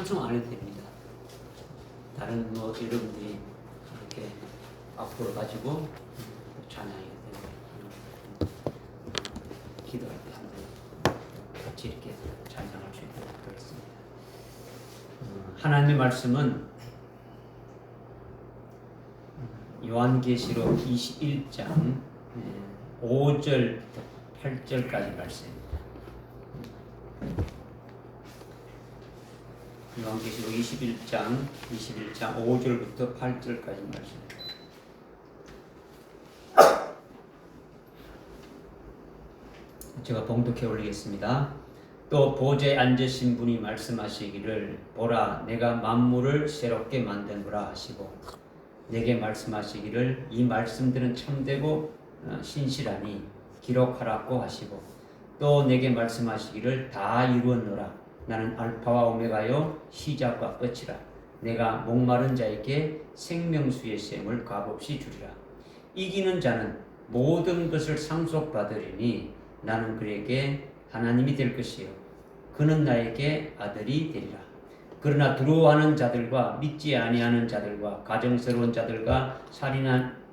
찬송 안 해도 됩니다. 다른 뭐 여러분들이 이렇게 앞으로 가지고 찬양해야 되는 기도할 때 한번 같이 이렇게 찬양할 수 있도록 하겠습니다. 하나님의 말씀은 요한계시록 21장 5절부터 8절까지 말씀입니다. 요한계시록 21장 5절부터 8절까지 말씀. 제가 봉독해 올리겠습니다. 또 보좌에 앉으신 분이 말씀하시기를 보라 내가 만물을 새롭게 만드노라 하시고 내게 말씀하시기를 이 말씀들은 참되고 신실하니 기록하라고 하시고 또 내게 말씀하시기를 다 이루었노라 나는 알파와 오메가요 시작과 끝이라 내가 목마른 자에게 생명수의 샘을 값없이 주리라 이기는 자는 모든 것을 상속받으리니 나는 그에게 하나님이 될 것이요 그는 나에게 아들이 되리라 그러나 두려워하는 자들과 믿지 아니하는 자들과 가증스러운 자들과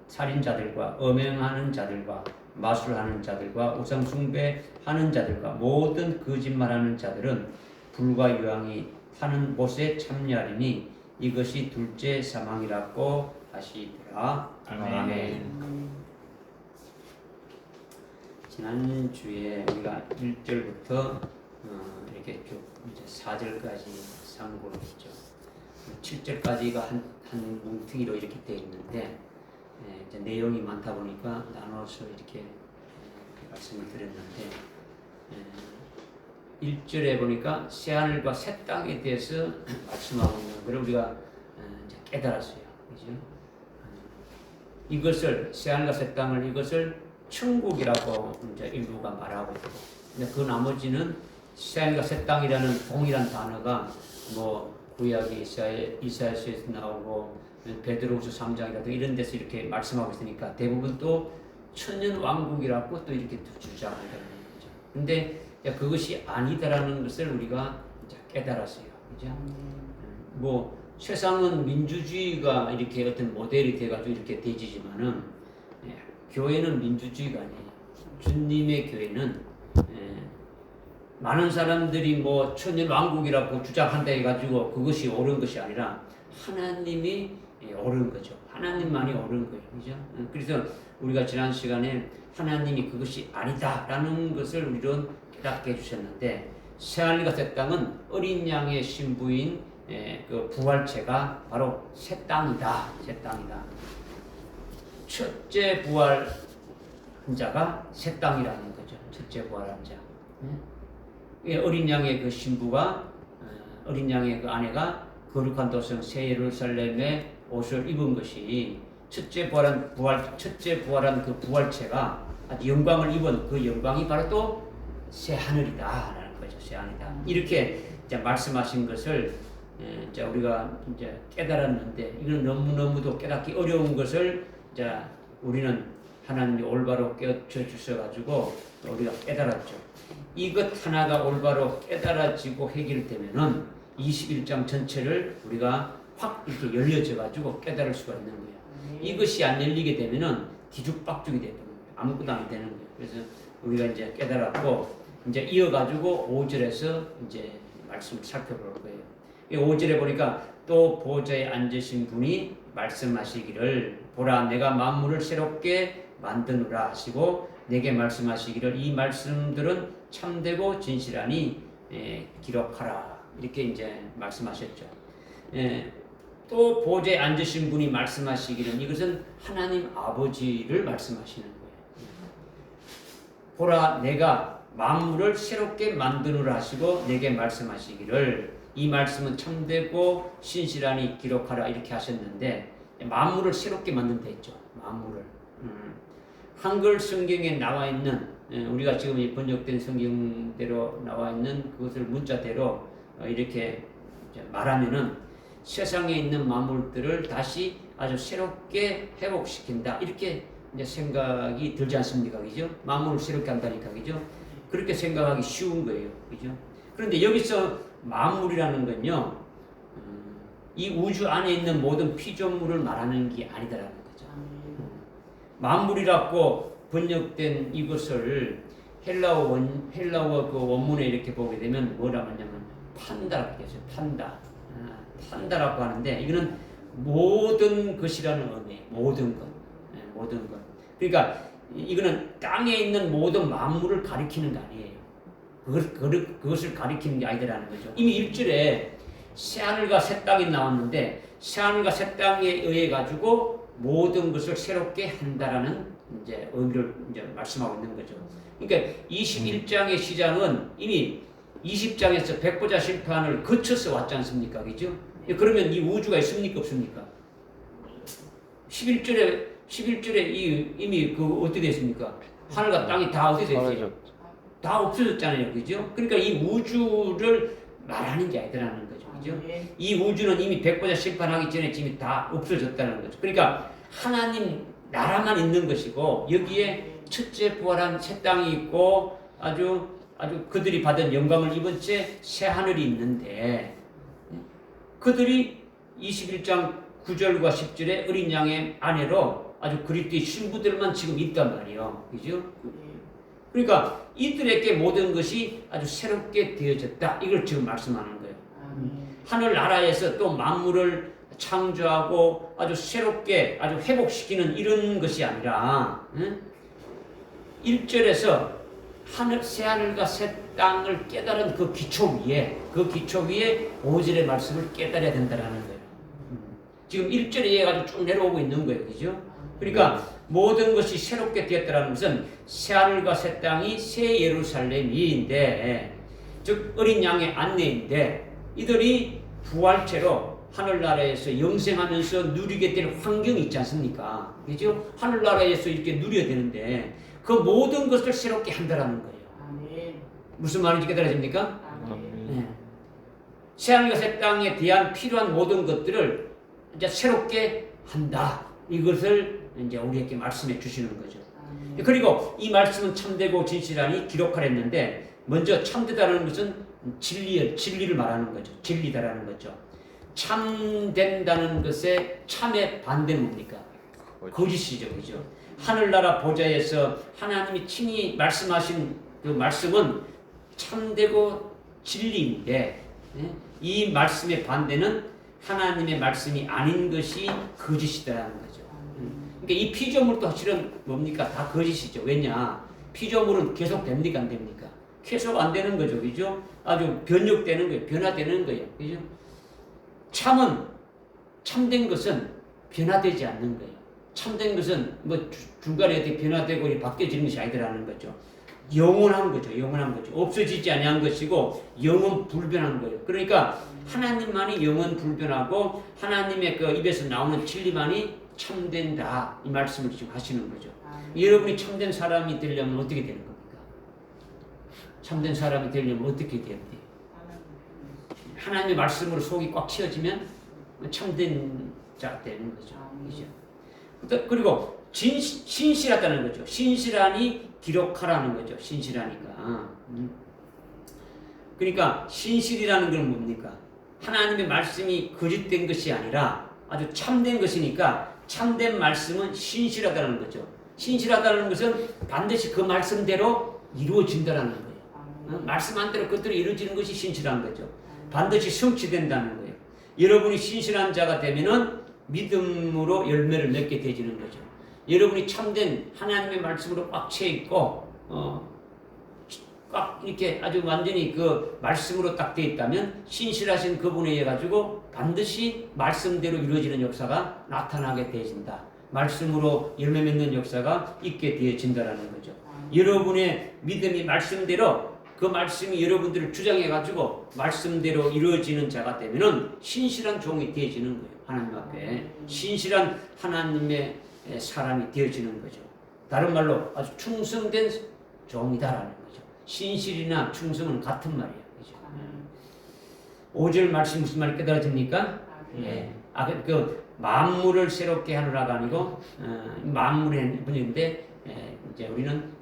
살인자들과 음행하는 자들과 마술하는 자들과 우상 숭배하는 자들과 모든 거짓말하는 자들은 불과 유황이 타는 곳에 참여하리니 이것이 둘째 사망이라고 하시더라. 아멘. 지난주에 우리가 1절부터 이렇게 쭉 이제 4절까지 상고를 했죠. 7절까지가 한 뭉텅이로 이렇게 되어 있는데 이제 내용이 많다 보니까 나눠서 이렇게 말씀을 드렸는데 1절에 보니까 새하늘과 새 땅에 대해서 말씀하고 있는 걸 우리가 이제 깨달았어요. 그죠? 이것을 새하늘과 새 땅을 이것을 천국이라고 이제 일부가 말하고 있고, 근데 그 나머지는 새하늘과 새 땅이라는 동일한 단어가 뭐 구약의 이사야서에서 나오고 베드로후서 3장이라도 이런 데서 이렇게 말씀하고 있으니까 대부분 또 천년 왕국이라고 또 이렇게 주장한다는 거죠. 근데 그것이 아니다라는 것을 우리가 이제 깨달았어요. 그죠? 뭐 세상은 민주주의가 이렇게 어떤 모델이 돼가지고 이렇게 되지만은 교회는 민주주의가 아니에요. 주님의 교회는 많은 사람들이 뭐 천년 왕국이라고 주장한다 해가지고 그것이 옳은 것이 아니라 하나님이 옳은 거죠. 하나님만이 옳은 거예요. 그죠? 그래서 우리가 지난 시간에 하나님이 그것이 아니다라는 것을 우리는 깨닫게 해주셨는데 새하늘과 새 땅은 어린 양의 신부인 그 부활체가 바로 새 땅이다. 새 땅이다. 첫째 부활한 자가 새 땅이라는 거죠. 첫째 부활한 자. 어린 양의 그 신부가 어린 양의 그 아내가 거룩한 도성 새 예루살렘의 옷을 입은 것이 첫째 부활한 그 부활체가 아주 영광을 입은 그 영광이 바로 또 새 하늘이다라는 거죠. 새 하늘이다. 이렇게 이제 말씀하신 것을 이제 우리가 이제 깨달았는데 이건 너무너무도 깨닫기 어려운 것을 이제 우리는 하나님이 올바로 깨우쳐 주셔가지고 우리가 깨달았죠. 이것 하나가 올바로 깨달아지고 해결되면은 21장 전체를 우리가 확 이렇게 열려져가지고 깨달을 수가 있는 거예요. 이것이 안 열리게 되면은 뒤죽박죽이 되는 거예요. 아무것도 안 되는 거예요. 그래서 우리가 이제 깨달았고 이제 이어가지고 5절에서 이제 말씀을 살펴볼 거예요. 5절에 보니까 또 보좌에 앉으신 분이 말씀하시기를 보라 내가 만물을 새롭게 만드노라 하시고 내게 말씀하시기를 이 말씀들은 참되고 진실하니 기록하라 이렇게 이제 말씀하셨죠. 또 보좌에 앉으신 분이 말씀하시기를 이것은 하나님 아버지를 말씀하시는 거예요. 보라 내가 만물을 새롭게 만드노라 하시고 내게 말씀하시기를 이 말씀은 참되고 신실하니 기록하라 이렇게 하셨는데 만물을 새롭게 만든다 했죠. 만물을 한글 성경에 나와 있는 우리가 지금 이 번역된 성경대로 나와 있는 그것을 문자대로 이렇게 말하면은 세상에 있는 만물들을 다시 아주 새롭게 회복시킨다 이렇게 이제 생각이 들지 않습니까? 그죠? 만물을 새롭게 한다니까 그죠? 그렇게 생각하기 쉬운 거예요. 그죠? 그런데 여기서 만물이라는 건요, 이 우주 안에 있는 모든 피조물을 말하는 게 아니다라는 거죠. 만물이라고 번역된 이것을 헬라어 그 원문에 이렇게 보게 되면 뭐라고 하냐면 판다라고 되죠. 판다라고 하는데 이거는 모든 것이라는 의미예요. 모든 것. 모든 것. 그러니까 이거는 땅에 있는 모든 만물을 가리키는 게 아니에요. 그것을 가리키는 게 아니라는 거죠. 이미 1절에 새하늘과 새 땅이 나왔는데 새하늘과 새 땅에 의해 가지고 모든 것을 새롭게 한다라는 이제 의미를 이제 말씀하고 있는 거죠. 그러니까 21장의 시작은 이미 20장에서 백보자 심판을 거쳐서 왔지 않습니까? 그죠? 그러면 이 우주가 있습니까? 없습니까? 11절에 이미 그 어떻게 됐습니까? 하늘과 땅이 다 어떻게 됐어요? 다 없어졌잖아요. 그죠? 그러니까 이 우주를 말하는 게 아니라는 거죠. 그죠? 이 우주는 이미 백보자 심판하기 전에 지금 다 없어졌다는 거죠. 그러니까 하나님 나라만 있는 것이고 여기에 첫째 부활한 새 땅이 있고 아주 그들이 받은 영광을 입은 채 새 하늘이 있는데 그들이 21장 9절과 10절에 어린 양의 아내로 아주 그리스도의 신부들만 지금 있단 말이에요. 그죠? 그러니까 이들에게 모든 것이 아주 새롭게 되어졌다. 이걸 지금 말씀하는 거예요. 하늘나라에서 또 만물을 창조하고 아주 새롭게 아주 회복시키는 이런 것이 아니라 1절에서 새하늘과 새 땅을 깨달은 그 기초 위에 5절의 말씀을 깨달아야 된다는 거예요. 지금 1절에 해가지고 쭉 내려오고 있는 거예요. 그죠? 그러니까 모든 것이 새롭게 되었다는 것은 새하늘과 새 땅이 새 예루살렘인데 즉 어린 양의 안내인데 이들이 부활체로 하늘나라에서 영생하면서 누리게 될 환경이 있지 않습니까? 그죠? 하늘나라에서 이렇게 누려야 되는데 그 모든 것을 새롭게 한다라는 거예요. 무슨 말인지 깨달아집니까? 네. 새하늘과 새 땅에 대한 필요한 모든 것들을 이제 새롭게 한다. 이것을 이제 우리에게 말씀해 주시는 거죠. 그리고 이 말씀은 참되고 진실하니 기록하랬는데 먼저 참되다는 것은 진리를 말하는 거죠. 진리다라는 거죠. 참된다는 것의 참의 반대는 뭡니까? 거짓이죠. 그죠? 하늘나라 보좌에서 하나님이 친히 말씀하신 그 말씀은 참되고 진리인데 이 말씀의 반대는 하나님의 말씀이 아닌 것이 거짓이다라는 거죠. 그러니까 이 피조물도 사실은 뭡니까? 다 거짓이죠. 왜냐? 피조물은 계속 됩니까? 안 됩니까? 계속 안 되는 거죠. 그죠? 아주 변형되는 거예요. 변화되는 거예요. 그죠? 참된 것은 변화되지 않는 거예요. 참된 것은 뭐 중간에 어떻게 변화되고 바뀌어지는 것이 아니라는 거죠. 영원한 거죠. 영원한 거죠. 없어지지 아니한 것이고 영원 불변한 거예요. 그러니까 하나님만이 영원 불변하고 하나님의 그 입에서 나오는 진리만이 참된다. 이 말씀을 지금 하시는 거죠. 여러분이 참된 사람이 되려면 어떻게 되는 겁니까? 참된 사람이 되려면 어떻게 돼야 돼요? 하나님의 말씀으로 속이 꽉 채워지면 참된 자 되는 거죠. 그죠? 그리고 신실하다는 거죠. 신실하니 기록하라는 거죠. 신실하니까. 그러니까 신실이라는 건 뭡니까? 하나님의 말씀이 거짓된 것이 아니라 아주 참된 것이니까 참된 말씀은 신실하다는 거죠. 신실하다는 것은 반드시 그 말씀대로 이루어진다는 거예요. 말씀 한대로 그대로 이루어지는 것이 신실한 거죠. 반드시 성취된다는 거예요. 여러분이 신실한 자가 되면은 믿음으로 열매를 맺게 되지는 거죠. 여러분이 참된 하나님의 말씀으로 꽉 채 있고 꽉 이렇게 아주 완전히 그 말씀으로 딱 돼 있다면 신실하신 그분에 의해 가지고 반드시 말씀대로 이루어지는 역사가 나타나게 되어진다. 말씀으로 열매 맺는 역사가 있게 되어진다라는 거죠. 여러분의 믿음이 말씀대로 그 말씀이 여러분들을 주장해 가지고 말씀대로 이루어지는 자가 되면은 신실한 종이 되어지는 거예요. 하나님 앞에 신실한 하나님의 사람이 되어지는 거죠. 다른 말로 아주 충성된 종이다라는 거죠. 신실이나 충성은 같은 말이에요. 그죠? 5절 말씀 무슨 말이 깨달아집니까? 예. 그 만물을 새롭게 하느라가 아니고 만물의 분인데 이제 우리는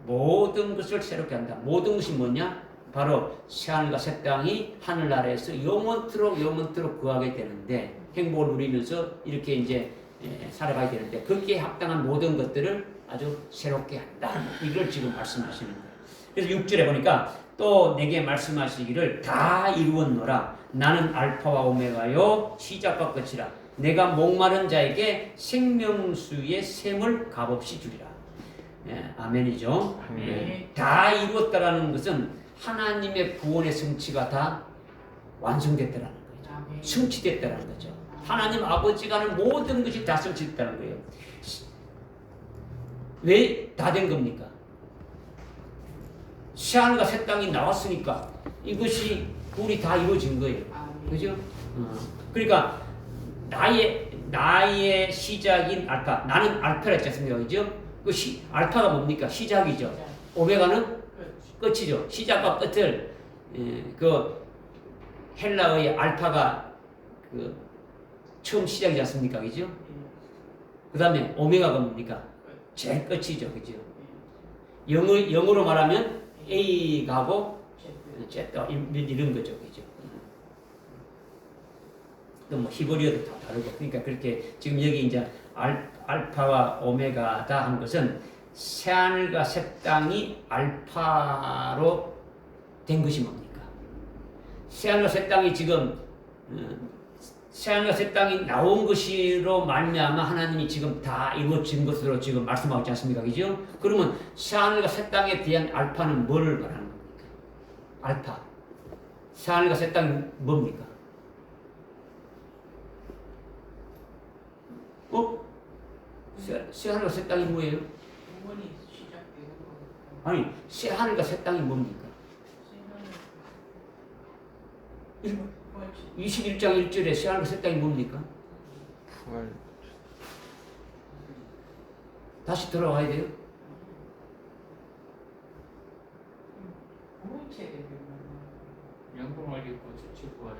모든 것을 새롭게 한다. 모든 것이 뭐냐? 바로 새하늘과 새 땅이 하늘나라에서 영원토록 거하게 되는데 행복을 누리면서 이렇게 이제 살아가야 되는데 거기에 합당한 모든 것들을 아주 새롭게 한다. 이걸 지금 말씀하시는 거예요. 그래서 6절에 보니까 또 내게 말씀하시기를 다 이루었노라. 나는 알파와 오메가요 시작과 끝이라. 내가 목마른 자에게 생명수의 샘을 값없이 주리라. 아멘이죠. 다 이루었다라는 것은 하나님의 구원의 성취가 다 완성됐다라는 거죠. 성취됐다라는 거죠. 하나님 아버지가 하는 모든 것이 다 성취됐다는 거예요. 왜 다 된 겁니까? 새하늘과 새 땅이 나왔으니까 이것이 우리 다 이루어진 거예요. 그죠? 그러니까 나의 시작인 알파, 나는 알파라 했지 않습니까? 그죠? 알파가 뭡니까? 시작이죠. 오메가는 끝이죠. 시작과 끝을 그 헬라어의 알파가 그 처음 시작이지 않습니까? 그죠? 그 다음에 오메가가 뭡니까? 제일 끝이죠. 그죠? 영어로 말하면 A가고 Z 이런 거죠. 그죠? 또 뭐 히브리어도 다 다르고 그러니까 그렇게 지금 여기 이제 알파와 오메가다 한 것은 새하늘과 새 땅이 알파로 된 것이 뭡니까? 새하늘과 새 땅이 지금 새하늘과 새 땅이 나온 것으로 말미암아 하나님이 지금 다 이루어진 것으로 지금 말씀하고 있지 않습니까? 그죠? 그러면 새하늘과 새 땅에 대한 알파는 뭘 말하는 겁니까? 알파. 새하늘과 새 땅이 뭡니까? 새하늘과 새 땅이 뭐예요? 아니, 새하늘과 새 땅이 뭡니까? 21장 1절에 새하늘과 새 땅이 뭡니까? 다시 돌아와야 돼요? 영광을 입고 첫째 부활은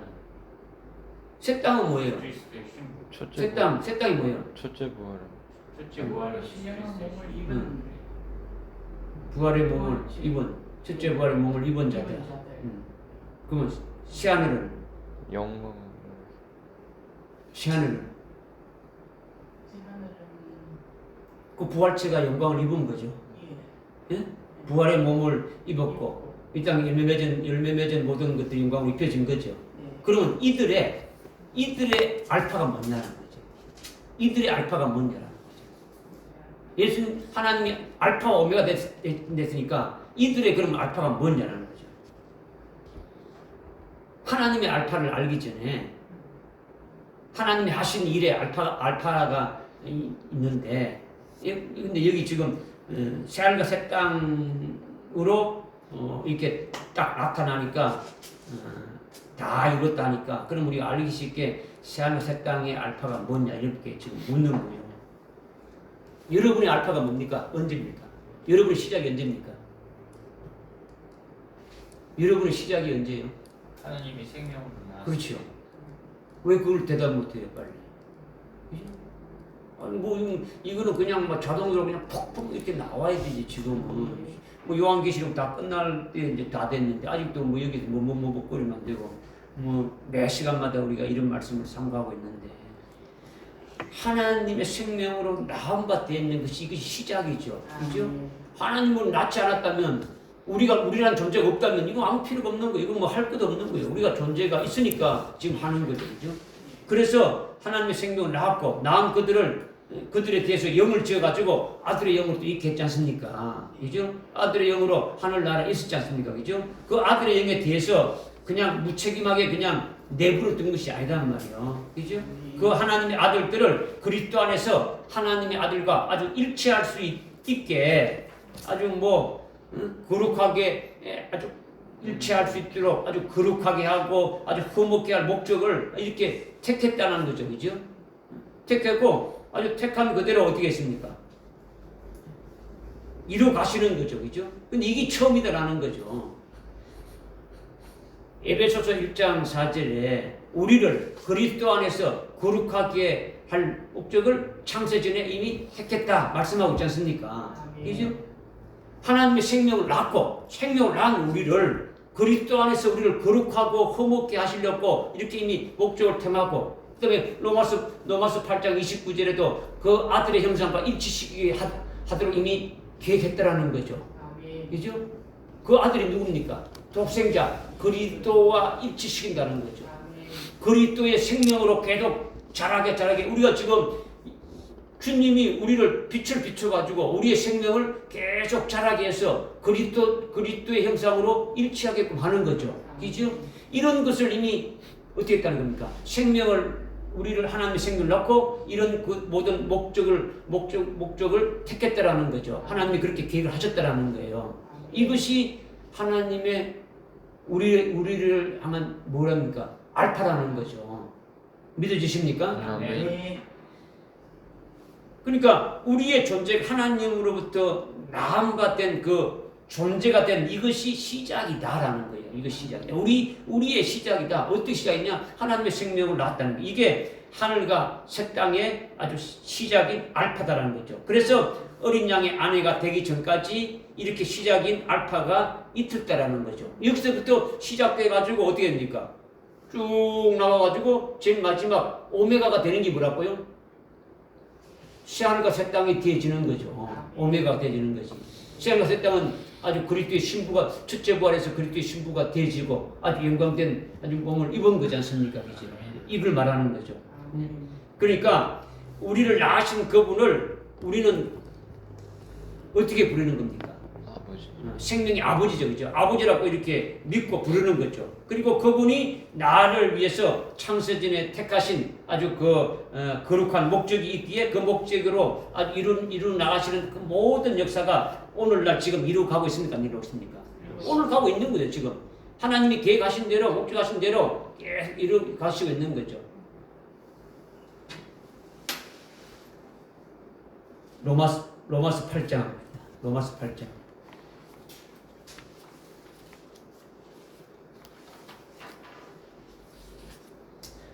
새 땅은 뭐예요? 그리스도의 신부. 새 땅이 뭐예요? 첫째 부활은 첫째 부활은 부활의 몸을 입은 첫째 부활의 몸을 입은 자들. 그러면 새하늘은 영광 새하늘은 그 부활체가 영광을 입은 거죠. 예? 부활의 몸을 입었고 이 땅에 열매 맺은 모든 것들이 영광을 입혀진 거죠. 그러면 이들의 알파가 뭐냐는 거죠. 이들의 알파가 뭐냐는 거죠. 예수님 하나님이 알파와 오메가 됐으니까 이들의 그럼 알파가 뭐냐는 거죠. 하나님의 알파를 알기 전에 하나님이 하신 일에 알파가 있는데 근데 여기 지금 새하늘과 새 땅으로 이렇게 딱 나타나니까 다 이뤘다니까 그럼 우리가 알기 쉽게 새하늘과 새 땅의 알파가 뭐냐 이렇게 지금 묻는 거예요. 여러분의 알파가 뭡니까? 언제입니까? 여러분의 시작이 언제입니까? 여러분의 시작이 언제예요? 하나님이 생명으로 나. 그렇죠. 왜 그걸 대답 못해요, 빨리? 아니 뭐 이거는 그냥 뭐 자동으로 그냥 퍽퍽 이렇게 나와야 되지 지금은. 뭐 요한계시록 다 끝날 때 이제 다 됐는데 아직도 뭐 여기서 뭐거리면 안 되고 뭐 매 시간마다 우리가 이런 말씀을 삼가하고 있는데 하나님의 생명으로 나온 바 되는 것이 이것이 시작이죠, 그죠? 하나님으로 낳지 않았다면 우리란 존재가 없다면 이거 아무 필요가 없는 거예요. 이거 뭐 할 것도 없는 거예요. 우리가 존재가 있으니까 지금 하는 거죠, 그죠? 그래서 하나님의 생명을 낳았고 낳은 그들에 대해서 영을 지어가지고 아들의 영으로 또 있게 했지 않습니까? 그죠? 아들의 영으로 하늘나라에 있었지 않습니까? 그죠? 그 아들의 영에 대해서 그냥 무책임하게 그냥 내버려둔 것이 아니란 말이에요. 그죠? 그 하나님의 아들들을 그리스도 안에서 하나님의 아들과 아주 일치할 수 있게 아주 뭐 거룩하게 아주 일치할 수 있도록 아주 거룩하게 하고 아주 흠없게 할 목적을 이렇게 택했다는 거죠. 그죠? 택했고 아주 택한 그대로 어떻게 했습니까? 이루 가시는 거죠. 그죠? 근데 이게 처음이다라는 거죠. 에베소서 1장 4절에 우리를 그리스도 안에서 거룩하게 할 목적을 창세전에 이미 택했다 말씀하고 있지 않습니까? 그죠? 하나님의 생명을 낳고 생명을 낳은 우리를 그리스도 안에서 우리를 거룩하고 흠없게 하시려고 이렇게 이미 목적을 택하고, 그다음에 로마서 8장 29절에도 그 아들의 형상과 일치시키게 하도록 이미 계획했다라는 거죠. 그죠? 그 아들이 누굽니까? 독생자 그리스도와 일치시킨다는 거죠. 그리스도의 생명으로 계속 자라게 우리가 지금 주님이 우리를 빛을 비춰가지고 우리의 생명을 계속 자라게 해서 그리스도의 형상으로 일치하게끔 하는 거죠. 그죠? 이런 것을 이미 어떻게 했다는 겁니까? 우리를 하나님의 생명을 넣고 이런 그 모든 목적을 택했다라는 거죠. 하나님이 그렇게 계획을 하셨다라는 거예요. 이것이 하나님의 우리를 향한 뭐랍니까? 알파라는 거죠. 믿어지십니까? 네. 그러니까 우리의 존재가 하나님으로부터 나음과 된 그 존재가 된 이것이 시작이다라는 거예요. 이것이 시작이다. 우리의 시작이다. 어떻게 시작이냐? 하나님의 생명을 낳았다는 거예요. 이게 하늘과 새 땅의 아주 시작인 알파다라는 거죠. 그래서 어린 양의 아내가 되기 전까지 이렇게 시작인 알파가 있었다라는 거죠. 여기서부터 시작돼가지고 어떻게 됩니까? 쭉 나와가지고 제일 마지막 오메가가 되는 게 뭐라고요? 새하늘과 새 땅이 되어지는 거죠. 오메가가 되어지는 거지. 새하늘과 새 땅은 아주 그리스도의 신부가 첫째 부활에서 그리스도의 신부가 되어지고 아주 영광된 아주 몸을 입은 거지 않습니까? 그죠? 이걸 말하는 거죠. 그러니까 우리를 낳으신 그분을 우리는 어떻게 부르는 겁니까? 아버지. 생명의 아버지죠, 그죠? 아버지라고 이렇게 믿고 부르는 거죠. 그리고 그분이 나를 위해서 창세전에 택하신 아주 거룩한 목적이 있기에 그 목적으로 아주 이루 나가시는 그 모든 역사가 오늘날 지금 이루어가고 있습니까? 안 이루고 있습니까? 오늘 가고 있는 거죠, 지금. 하나님이 계획하신 대로, 목적하신 대로 계속 이루어가시고 있는 거죠. 로마서 8장. 로마서 8장.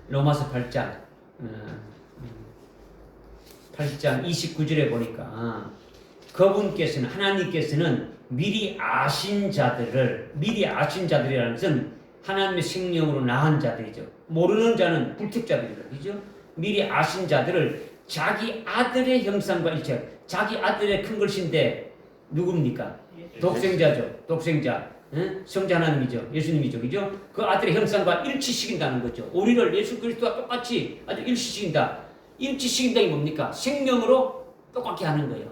로마서 8장. 8장 29절에 보니까 그분께서는 하나님께서는 미리 아신 자들이라는 것은 하나님의 생명으로 낳은 자들이죠. 모르는 자는 불택자들이죠. 그죠? 미리 아신 자들을 자기 아들의 형상과 일치. 자기 아들의 큰 것인데 누굽니까? 독생자죠. 독생자. 성자 하나님이죠. 예수님이죠. 그죠? 그 아들의 형상과 일치시킨다는 거죠. 우리를 예수 그리스도와 똑같이 아주 일치시킨다. 일치시킨다는 게 뭡니까? 생명으로 똑같게 하는 거예요.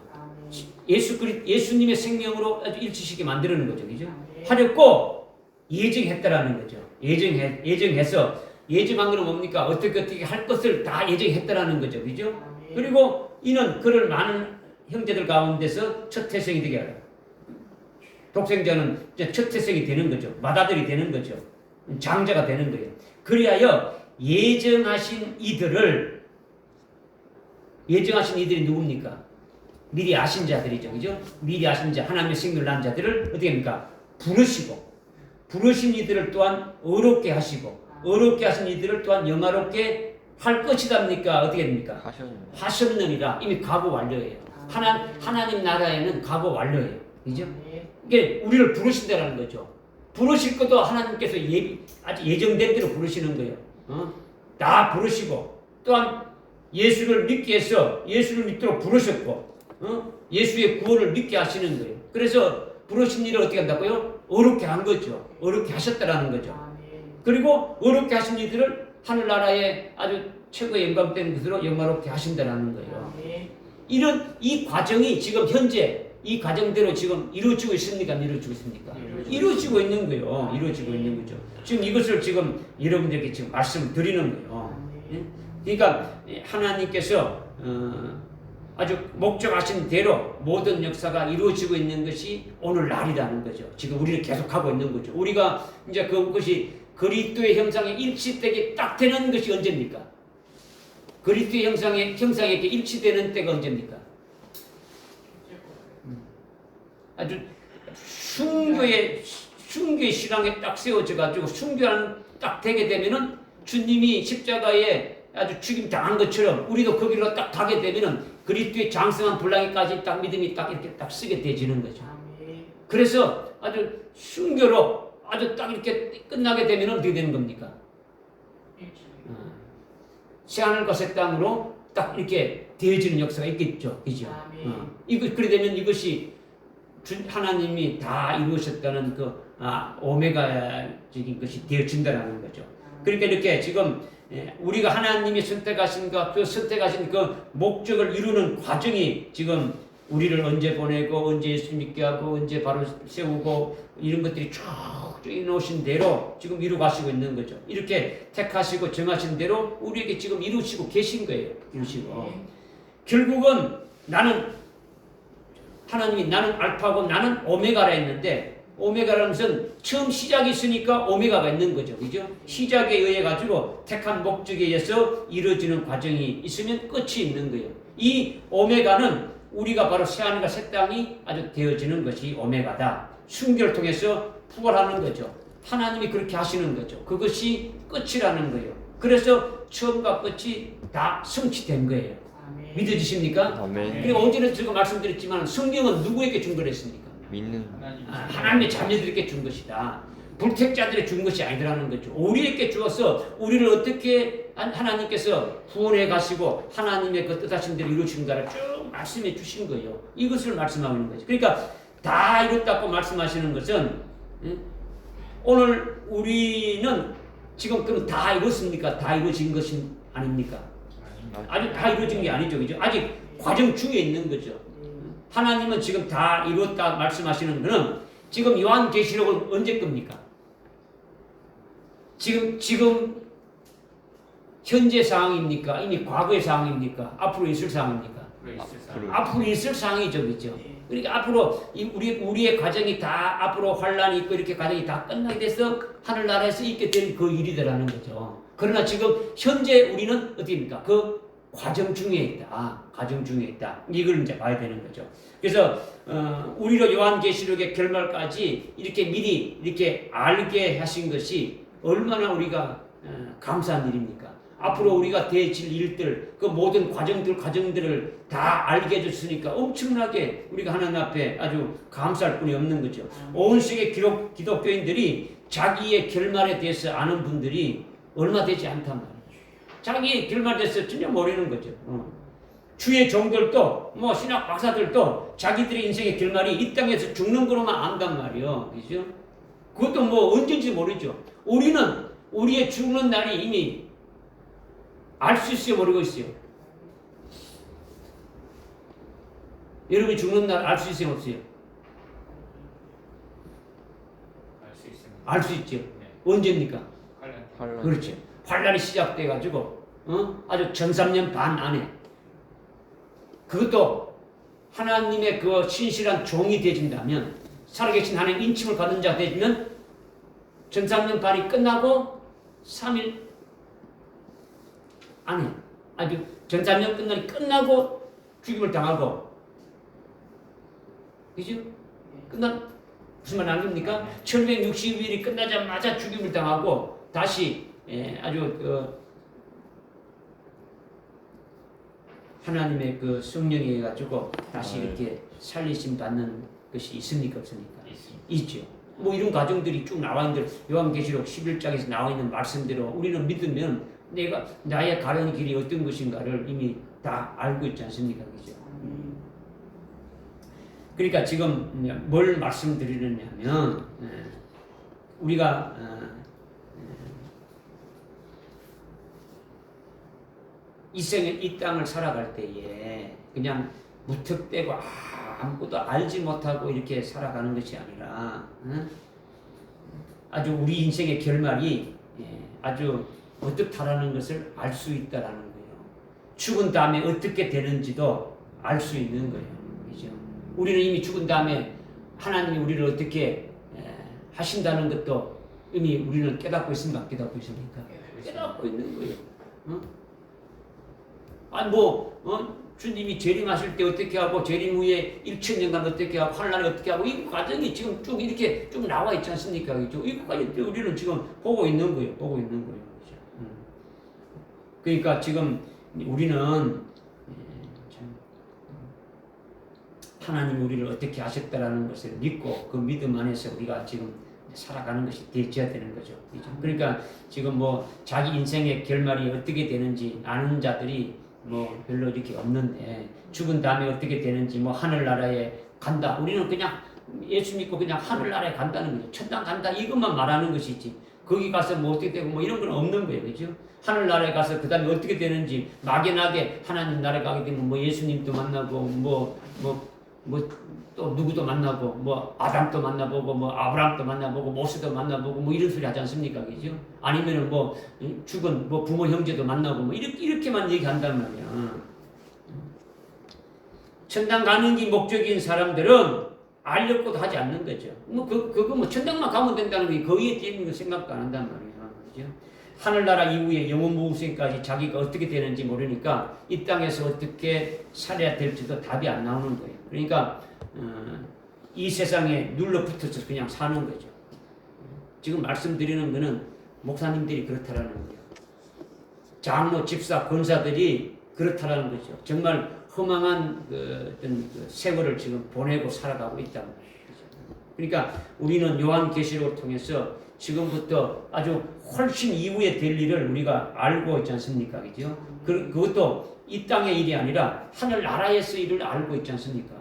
예수님의 생명으로 아주 일치시키게 만드는 거죠. 그죠? 하려고 예정했다라는 거죠. 예정해서 예정한 건 뭡니까? 어떻게 할 것을 다 예정했다라는 거죠. 그죠? 그리고 이는 그를 많은 형제들 가운데서 첫 태생이 되게 하라. 독생자는 첫 태생이 되는 거죠. 맏아들이 되는 거죠. 장자가 되는 거예요. 그리하여 예정하신 이들이 누굽니까? 미리 아신 자들이죠. 그죠? 미리 아신 자, 하나님의 생명을 낳은 자들을 어떻게 합니까? 부르신 이들을 또한 어렵게 하시고, 어렵게 하신 이들을 또한 영화롭게 할 것이답니까? 어떻게 됩니까? 하셨느니라. 이미 각오 완료예요. 하나님 나라에는 각오 완료예요. 그죠? 이게 우리를 부르신다라는 거죠. 부르실 것도 하나님께서 아주 예정된 대로 부르시는 거예요. 다 부르시고, 또한 예수를 믿게 해서 예수를 믿도록 부르셨고, 예수의 구원을 믿게 하시는 거예요. 그래서 부르신 일을 어떻게 한다고요? 어렵게 한 거죠. 어렵게 하셨다라는 거죠. 그리고 어렵게 하신 이들을 하늘나라의 아주 최고의 영광된 것으로 영화롭게 하신다라는 거예요. 이 과정이 지금 현재 이 과정대로 지금 이루어지고 있습니까? 안 이루어지고 있습니까? 이루어지고 있는 거예요. 이루어지고 있는 거죠. 지금 이것을 지금 여러분들에게 지금 말씀을 드리는 거예요. 그러니까 하나님께서 아주 목적하신 대로 모든 역사가 이루어지고 있는 것이 오늘날이라는 거죠. 지금 우리를 계속하고 있는 거죠. 우리가 이제 그것이 그리스도의 형상에 일치되게 딱 되는 것이 언제입니까? 그리스도의 형상에 일치되는 때가 언제입니까? 아주 순교의 신앙에 딱 세워져 가지고 순교하는 딱 되게 되면은 주님이 십자가에 아주 죽임 당한 것처럼 우리도 그 길로 딱 가게 되면은 그리스도의 장성한 분량에까지 딱 믿음이 딱 이렇게 딱 쓰게 되지는 거죠. 그래서 아주 순교로 아주 딱 이렇게 끝나게 되면 어떻게 되는 겁니까? 새하늘과 새 땅으로 딱 이렇게 되어지는 역사가 있겠죠, 그죠? 이거 그래 되면 이것이 하나님이 다 이루셨다는 그 오메가적인 것이 되어진다라는 거죠. 그러니까 이렇게 지금 우리가 하나님이 선택하신 그 선택하신 그 목적을 이루는 과정이 지금 우리를 언제 보내고 언제 예수 믿게 하고 언제 바로 세우고 이런 것들이 쭉 놓으신 대로 지금 이루가시고 있는 거죠. 이렇게 택하시고 정하신 대로 우리에게 지금 이루시고 계신 거예요. 이루시고 결국은 하나님이 나는 알파고 나는 오메가라 했는데 오메가라는 것은 처음 시작이 있으니까 오메가가 있는 거죠. 그죠? 시작에 의해 가지고 택한 목적에 의해서 이루어지는 과정이 있으면 끝이 있는 거예요. 이 오메가는 우리가 바로 새하늘과 새 땅이 아주 되어지는 것이 오메가다. 순교를 통해서 부활하는 거죠. 하나님이 그렇게 하시는 거죠. 그것이 끝이라는 거예요. 그래서 처음과 끝이 다 성취된 거예요. 믿어지십니까? 아멘. 그리고 어제는 제가 말씀드렸지만 성령은 누구에게 준 거랬습니까? 믿는 하나님의 자녀들에게 준 것이다. 불택자들에게 준 것이 아니라는 거죠. 우리에게 주어서 우리를 어떻게 하나님께서 구원해 가시고 하나님의 그 뜻하신 대로 이루신가를 쭉 말씀해 주신 거예요. 이것을 말씀하고 있는 거죠. 그러니까 다 이뤘다고 말씀하시는 것은 오늘 우리는 지금 그럼 다 이뤘습니까? 다 이루어진 것이 아닙니까? 아직 다 이루어진 게 아니죠. 그죠? 아직 과정 중에 있는 거죠. 하나님은 지금 다 이뤘다 말씀하시는 것은 지금 요한계시록은 언제 겁니까? 지금 현재 상황입니까? 이미 과거의 상황입니까? 앞으로 있을 상황입니까? 앞으로 있을 상황이죠. 그죠? 그러니까 앞으로 우리의 과정이 다 앞으로 환란이 있고 이렇게 과정이 다 끝나게 돼서 하늘나라에서 있게 된 그 일이더라는 거죠. 그러나 지금 현재 우리는 어디입니까? 그 과정 중에 있다. 과정 중에 있다. 이걸 이제 봐야 되는 거죠. 그래서 우리로 요한계시록의 결말까지 이렇게 미리 이렇게 알게 하신 것이 얼마나 우리가 감사한 일입니까? 앞으로 우리가 되어질 일들, 그 모든 과정들을 다 알게 해줬으니까 엄청나게 우리가 하나님 앞에 아주 감사할 뿐이 없는 거죠. 온 세계 기독교인들이 자기의 결말에 대해서 아는 분들이 얼마 되지 않단 말이에요. 자기 결말에 대해서 전혀 모르는 거죠. 주의 종들도 신학 박사들도 자기들의 인생의 결말이 이 땅에서 죽는 거로만 안단 말이에요. 그죠? 그것도 언제인지 모르죠. 우리는 우리의 죽는 날이 이미 알 수 있어요, 모르고 있어요? 여러분이 죽는 날 알 수 있어요, 없어요? 알 수 있습니다. 알 수 있죠. 네. 언제입니까? 환란. 그렇죠. 환란이 시작돼 가지고 아주 1300년 반 안에 그것도 하나님의 그 신실한 종이 되진다면 살아계신 하나님 인침을 받은 자 되면 1300년 반이 끝나고 3일 안에 아주 1300년 끝나고 죽임을 당하고 그죠? 무슨 말 아닙니까? 1260일이 끝나자마자 죽임을 당하고 다시 아주 하나님의 그 성령에 가지고 다시 이렇게 살리심 받는 것이 있습니까, 없습니까? 있죠. 이런 과정들이 쭉 나와 있는데 요한계시록 11장에서 나와 있는 말씀대로 우리는 믿으면 나의 가는 길이 어떤 것인가를 이미 다 알고 있지 않습니까, 그죠? 그러니까 지금 뭘 말씀드리느냐면 우리가 이 땅을 살아갈 때에 그냥 무턱대고 아무것도 알지 못하고 이렇게 살아가는 것이 아니라 아주 우리 인생의 결말이 아주 어떻다라는 것을 알 수 있다라는 거예요. 죽은 다음에 어떻게 되는지도 알 수 있는 거예요. 그죠? 우리는 이미 죽은 다음에 하나님이 우리를 어떻게 하신다는 것도 이미 우리는 깨닫고 있습니까? 깨닫고 있습니까? 깨닫고 있는 거예요. 주님이 재림하실 때 어떻게 하고 재림 후에 1000년간 어떻게 하고 환란에 어떻게 하고 이 과정이 지금 쭉 이렇게 쭉 나와 있지 않습니까? 그죠? 이거까지 우리는 지금 보고 있는 거예요. 보고 있는 거예요. 그죠? 그러니까 지금 우리는 하나님 우리를 어떻게 하셨다라는 것을 믿고 그 믿음 안에서 우리가 지금 살아가는 것이 되어야 되는 거죠. 그죠? 그러니까 지금 뭐 자기 인생의 결말이 어떻게 되는지 아는 자들이 뭐 별로 이렇게 없는데 죽은 다음에 어떻게 되는지 뭐 하늘나라에 간다. 우리는 그냥 예수 믿고 그냥 하늘나라에 간다는 거죠. 천당 간다 이것만 말하는 것이지. 거기 가서 뭐 어떻게 되고 뭐 이런 건 없는 거예요. 그죠? 하늘나라에 가서 그 다음에 어떻게 되는지 막연하게 하나님 나라에 가게 되면 뭐 예수님도 만나고 또 누구도 만나고 뭐 아담도 만나보고 뭐 아브라함도 만나보고 모세도 만나보고 뭐 이런 소리 하지 않습니까? 그죠? 아니면은 뭐 죽은 뭐 부모 형제도 만나고 뭐 이렇게만 얘기한단 말이야. 천당 가는 게 목적인 사람들은 알려고도 하지 않는 거죠. 뭐 그거 뭐 천당만 가면 된다는 게 거기에 뛰는 거 생각도 안 한단 말이야. 그죠? 하늘나라 이후에 영원 무생까지 자기가 어떻게 되는지 모르니까 이 땅에서 어떻게 살아야 될지도 답이 안 나오는 거예요. 그러니까 이 세상에 눌러붙어서 그냥 사는 거죠. 지금 말씀드리는 거는 목사님들이 그렇다라는 거예요. 장로, 집사, 권사들이 그렇다라는 거죠. 정말 허망한 어떤 세월을 지금 보내고 살아가고 있단 말이에요. 그러니까 우리는 요한계시록을 통해서 지금부터 아주 훨씬 이후에 될 일을 우리가 알고 있지 않습니까? 그죠? 그것도 이 땅의 일이 아니라 하늘나라에서 일을 알고 있지 않습니까?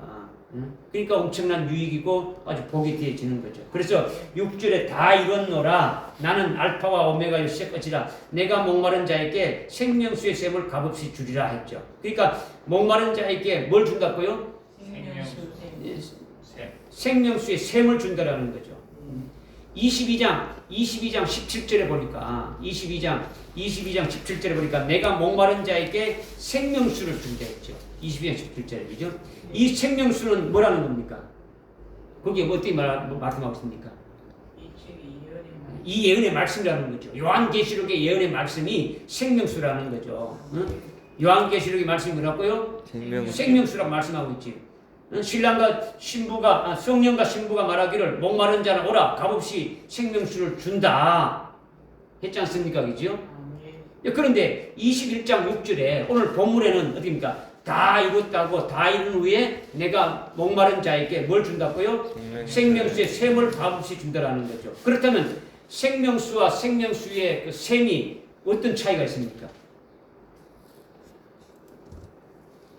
그러니까 엄청난 유익이고 아주 복이 되어지는 거죠. 그래서 6절에 다 이뤘노라. 나는 알파와 오메가요 새 것이라. 내가 목마른 자에게 생명수의 샘을 값없이 주리라 했죠. 그러니까 목마른 자에게 뭘 준다고요? 생명수의 샘을 준다라는 거죠. 22장 17절에 보니까 22장 17절에 보니까 내가 목마른 자에게 생명수를 준다 했죠. 22장 17절에 그죠? 이 생명수는 뭐라는 겁니까? 거기에 어떻게 말씀하고 있습니까? 이 예언의 말씀이라는 거죠. 요한계시록의 예언의 말씀이 생명수라는 거죠. 응? 요한계시록의 말씀이 뭐라고요? 생명수라고 말씀하고 있지. 신랑과 신부가 성령과 신부가 말하기를 목마른 자는 오라 값없이 생명수를 준다 했지 않습니까? 그죠? 그런데 21장 6절에 오늘 본문에는 어디입니까? 다 이뤘다고 다 이룬 후에 내가 목마른 자에게 뭘 준다고요? 생명수의 샘을 값없이 준다라는 거죠. 그렇다면 생명수와 생명수의 그 샘이 어떤 차이가 있습니까?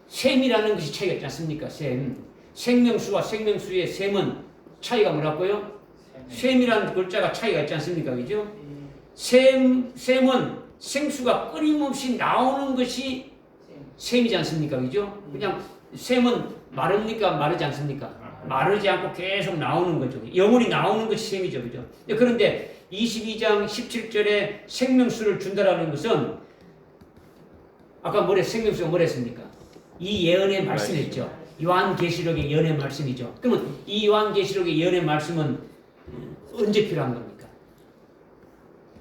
샘이라는 것이 차이가 있지 않습니까? 샘. 생명수와 생명수의 샘은 차이가 뭐라고요? 샘이라는 글자가 차이가 있지 않습니까? 그죠? 샘은 생수가 끊임없이 나오는 것이 샘이지 않습니까? 그죠? 그냥 샘은 마릅니까? 마르지 않습니까? 마르지 않고 계속 나오는 거죠. 영원히 나오는 것이 샘이죠. 그죠? 그런데 22장 17절에 생명수를 준다라는 것은 아까 생명수가 뭐랬습니까? 이 예언의 말씀이었죠. 요한계시록의 예언의 말씀이죠. 그러면 이 요한계시록의 예언의 말씀은 언제 필요한 겁니까?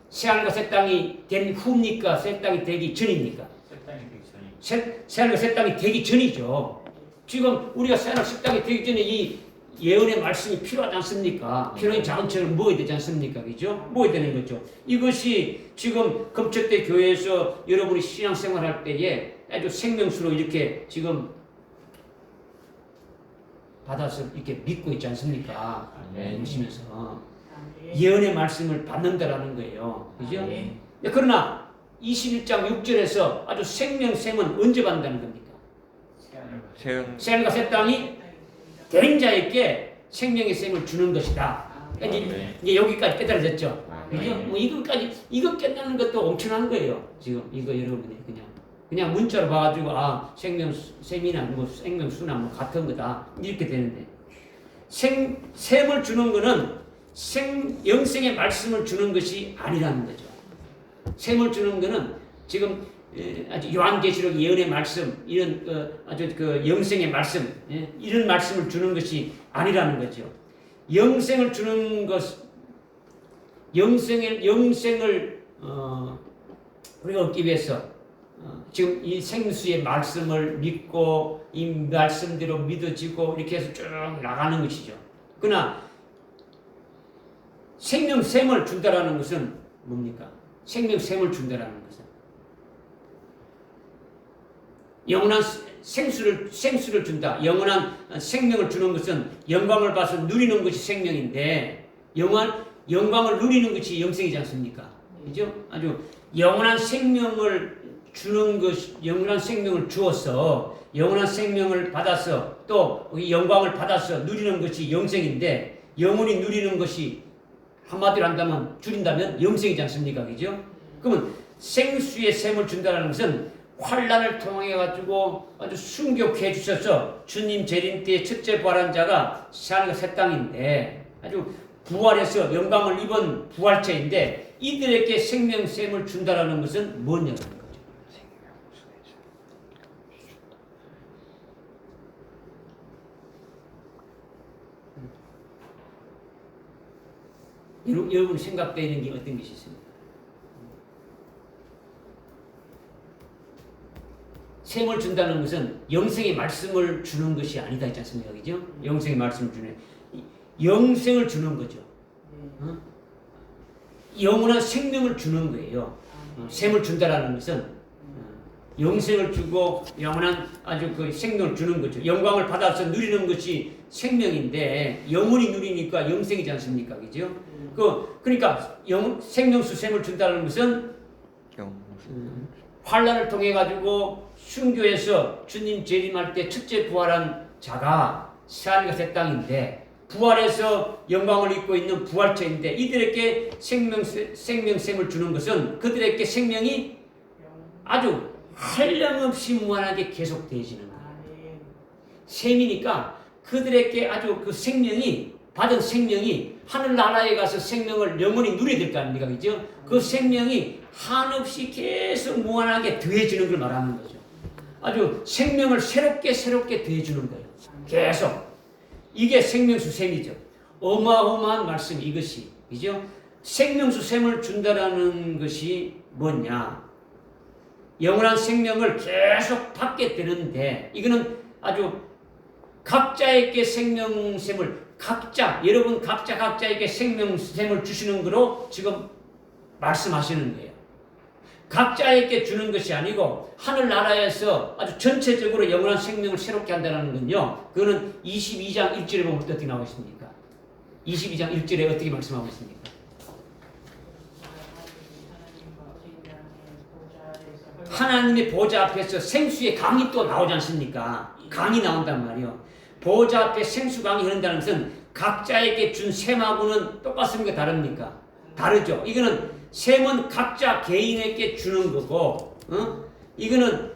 새하늘과 새 땅이 된 후입니까? 새 땅이 되기 전입니까? 새하늘과 새 땅이 되기 전이죠. 지금 우리가 새하늘 새 땅이 되기 전에 이 예언의 말씀이 필요하지 않습니까? 필요한 자원처를 모아야 되지 않습니까? 그죠? 모아야 되는 거죠. 이것이 지금 금천대 교회에서 여러분이 신앙생활할 때에 아주 생명수로 이렇게 지금 받아서 이렇게 믿고 있지 않습니까? 보시면서 예언의 말씀을 받는다라는 거예요. 그죠? 그러나 21장 6절에서 아주 생명샘은 언제 받는다는 겁니까? 새하늘과 새 땅이 된 자에게 생명의 샘을 주는 것이다. 그러니까 이제 여기까지 깨달아졌죠. 그죠? 뭐 이거 깨닫는 것도 엄청난 거예요. 지금 이거 여러분이 그냥 문자로 봐가지고 생명샘이나 뭐 생명수나 뭐 같은 거다 이렇게 되는데 샘을 주는 거는 영생의 말씀을 주는 것이 아니라는 거죠. 샘을 주는 거는 지금 아주 요한계시록 예언의 말씀 이런 아주 그 영생의 말씀 이런 말씀을 주는 것이 아니라는 거죠. 영생을 주는 것 영생을 우리가 얻기 위해서 지금 이 생수의 말씀을 믿고 이 말씀대로 믿어지고 이렇게 해서 쭉 나가는 것이죠. 그러나 생명샘을 준다라는 것은 뭡니까? 생명샘을 준다라는 것은 영원한 생수를 준다. 영원한 생명을 주는 것은 영광을 봐서 누리는 것이 생명인데 영광을 누리는 것이 영생이지 않습니까? 그죠? 아주 영원한 생명을 주는 것, 영원한 생명을 주어서 영원한 생명을 받아서 또 영광을 받아서 누리는 것이 영생인데 영원히 누리는 것이 한마디로 한다면 줄인다면 영생이지 않습니까? 그죠? 그러면 생수의 샘을 준다는 것은 환란을 통해 가지고 아주 순교케 해 주셔서 주님 재림 때의 첫째 부활한 자가 세상과 새 땅인데 아주 부활해서 영광을 입은 부활체인데 이들에게 생명샘을 준다라는 것은 뭐냐는 거죠. 여러분 생각되는 게 어떤 것이 있습니까? 샘을 준다는 것은 영생의 말씀을 주는 것이 아니다 있지 않습니까? 그죠? 영생의 말씀을 주는 영생을 주는 거죠. 영원한 생명을 주는 거예요. 샘을 준다라는 것은 영생을 주고 영원한 아주 그 생명을 주는 거죠. 영광을 받아서 누리는 것이 생명인데 영원히 누리니까 영생이지 않습니까? 그죠? 그러니까 생명수 샘을 준다는 것은 환란을 통해 가지고 순교해서 주님 재림할 때 첫째 부활한 자가 새하늘과 새 땅인데 부활해서 영광을 입고 있는 부활체인데 이들에게 생명샘을 주는 것은 그들에게 생명이 아주 한량없이 무한하게 계속되어지는 거예요. 샘이니까 그들에게 아주 그 생명이 받은 생명이 하늘나라에 가서 생명을 영원히 누리게 될 거 아닙니까? 그죠? 그 생명이 한없이 계속 무한하게 더해지는 걸 말하는 거죠. 아주 생명을 새롭게 더해주는 거예요. 계속. 이게 생명수 샘이죠. 어마어마한 말씀 이것이. 그죠? 생명수 샘을 준다라는 것이 뭐냐? 영원한 생명을 계속 받게 되는데 이거는 아주 각자에게 생명샘을 여러분 각자에게 생명샘을 주시는 거로 지금 말씀하시는 거예요. 각자에게 주는 것이 아니고 하늘나라에서 아주 전체적으로 영원한 생명을 새롭게 한다는 건요. 그거는 22장 1절에 보면 어떻게 나와 있습니까? 22장 1절에 어떻게 말씀하고 있습니까? 하나님의 보좌 앞에서 생수의 강이 또 나오지 않습니까? 강이 나온단 말이에요. 보좌 앞에 생수 강이 흐른다는 것은 각자에게 준 샘하고는 똑같습니까? 다릅니까? 다르죠. 이거는 샘은 각자 개인에게 주는 거고, 이거는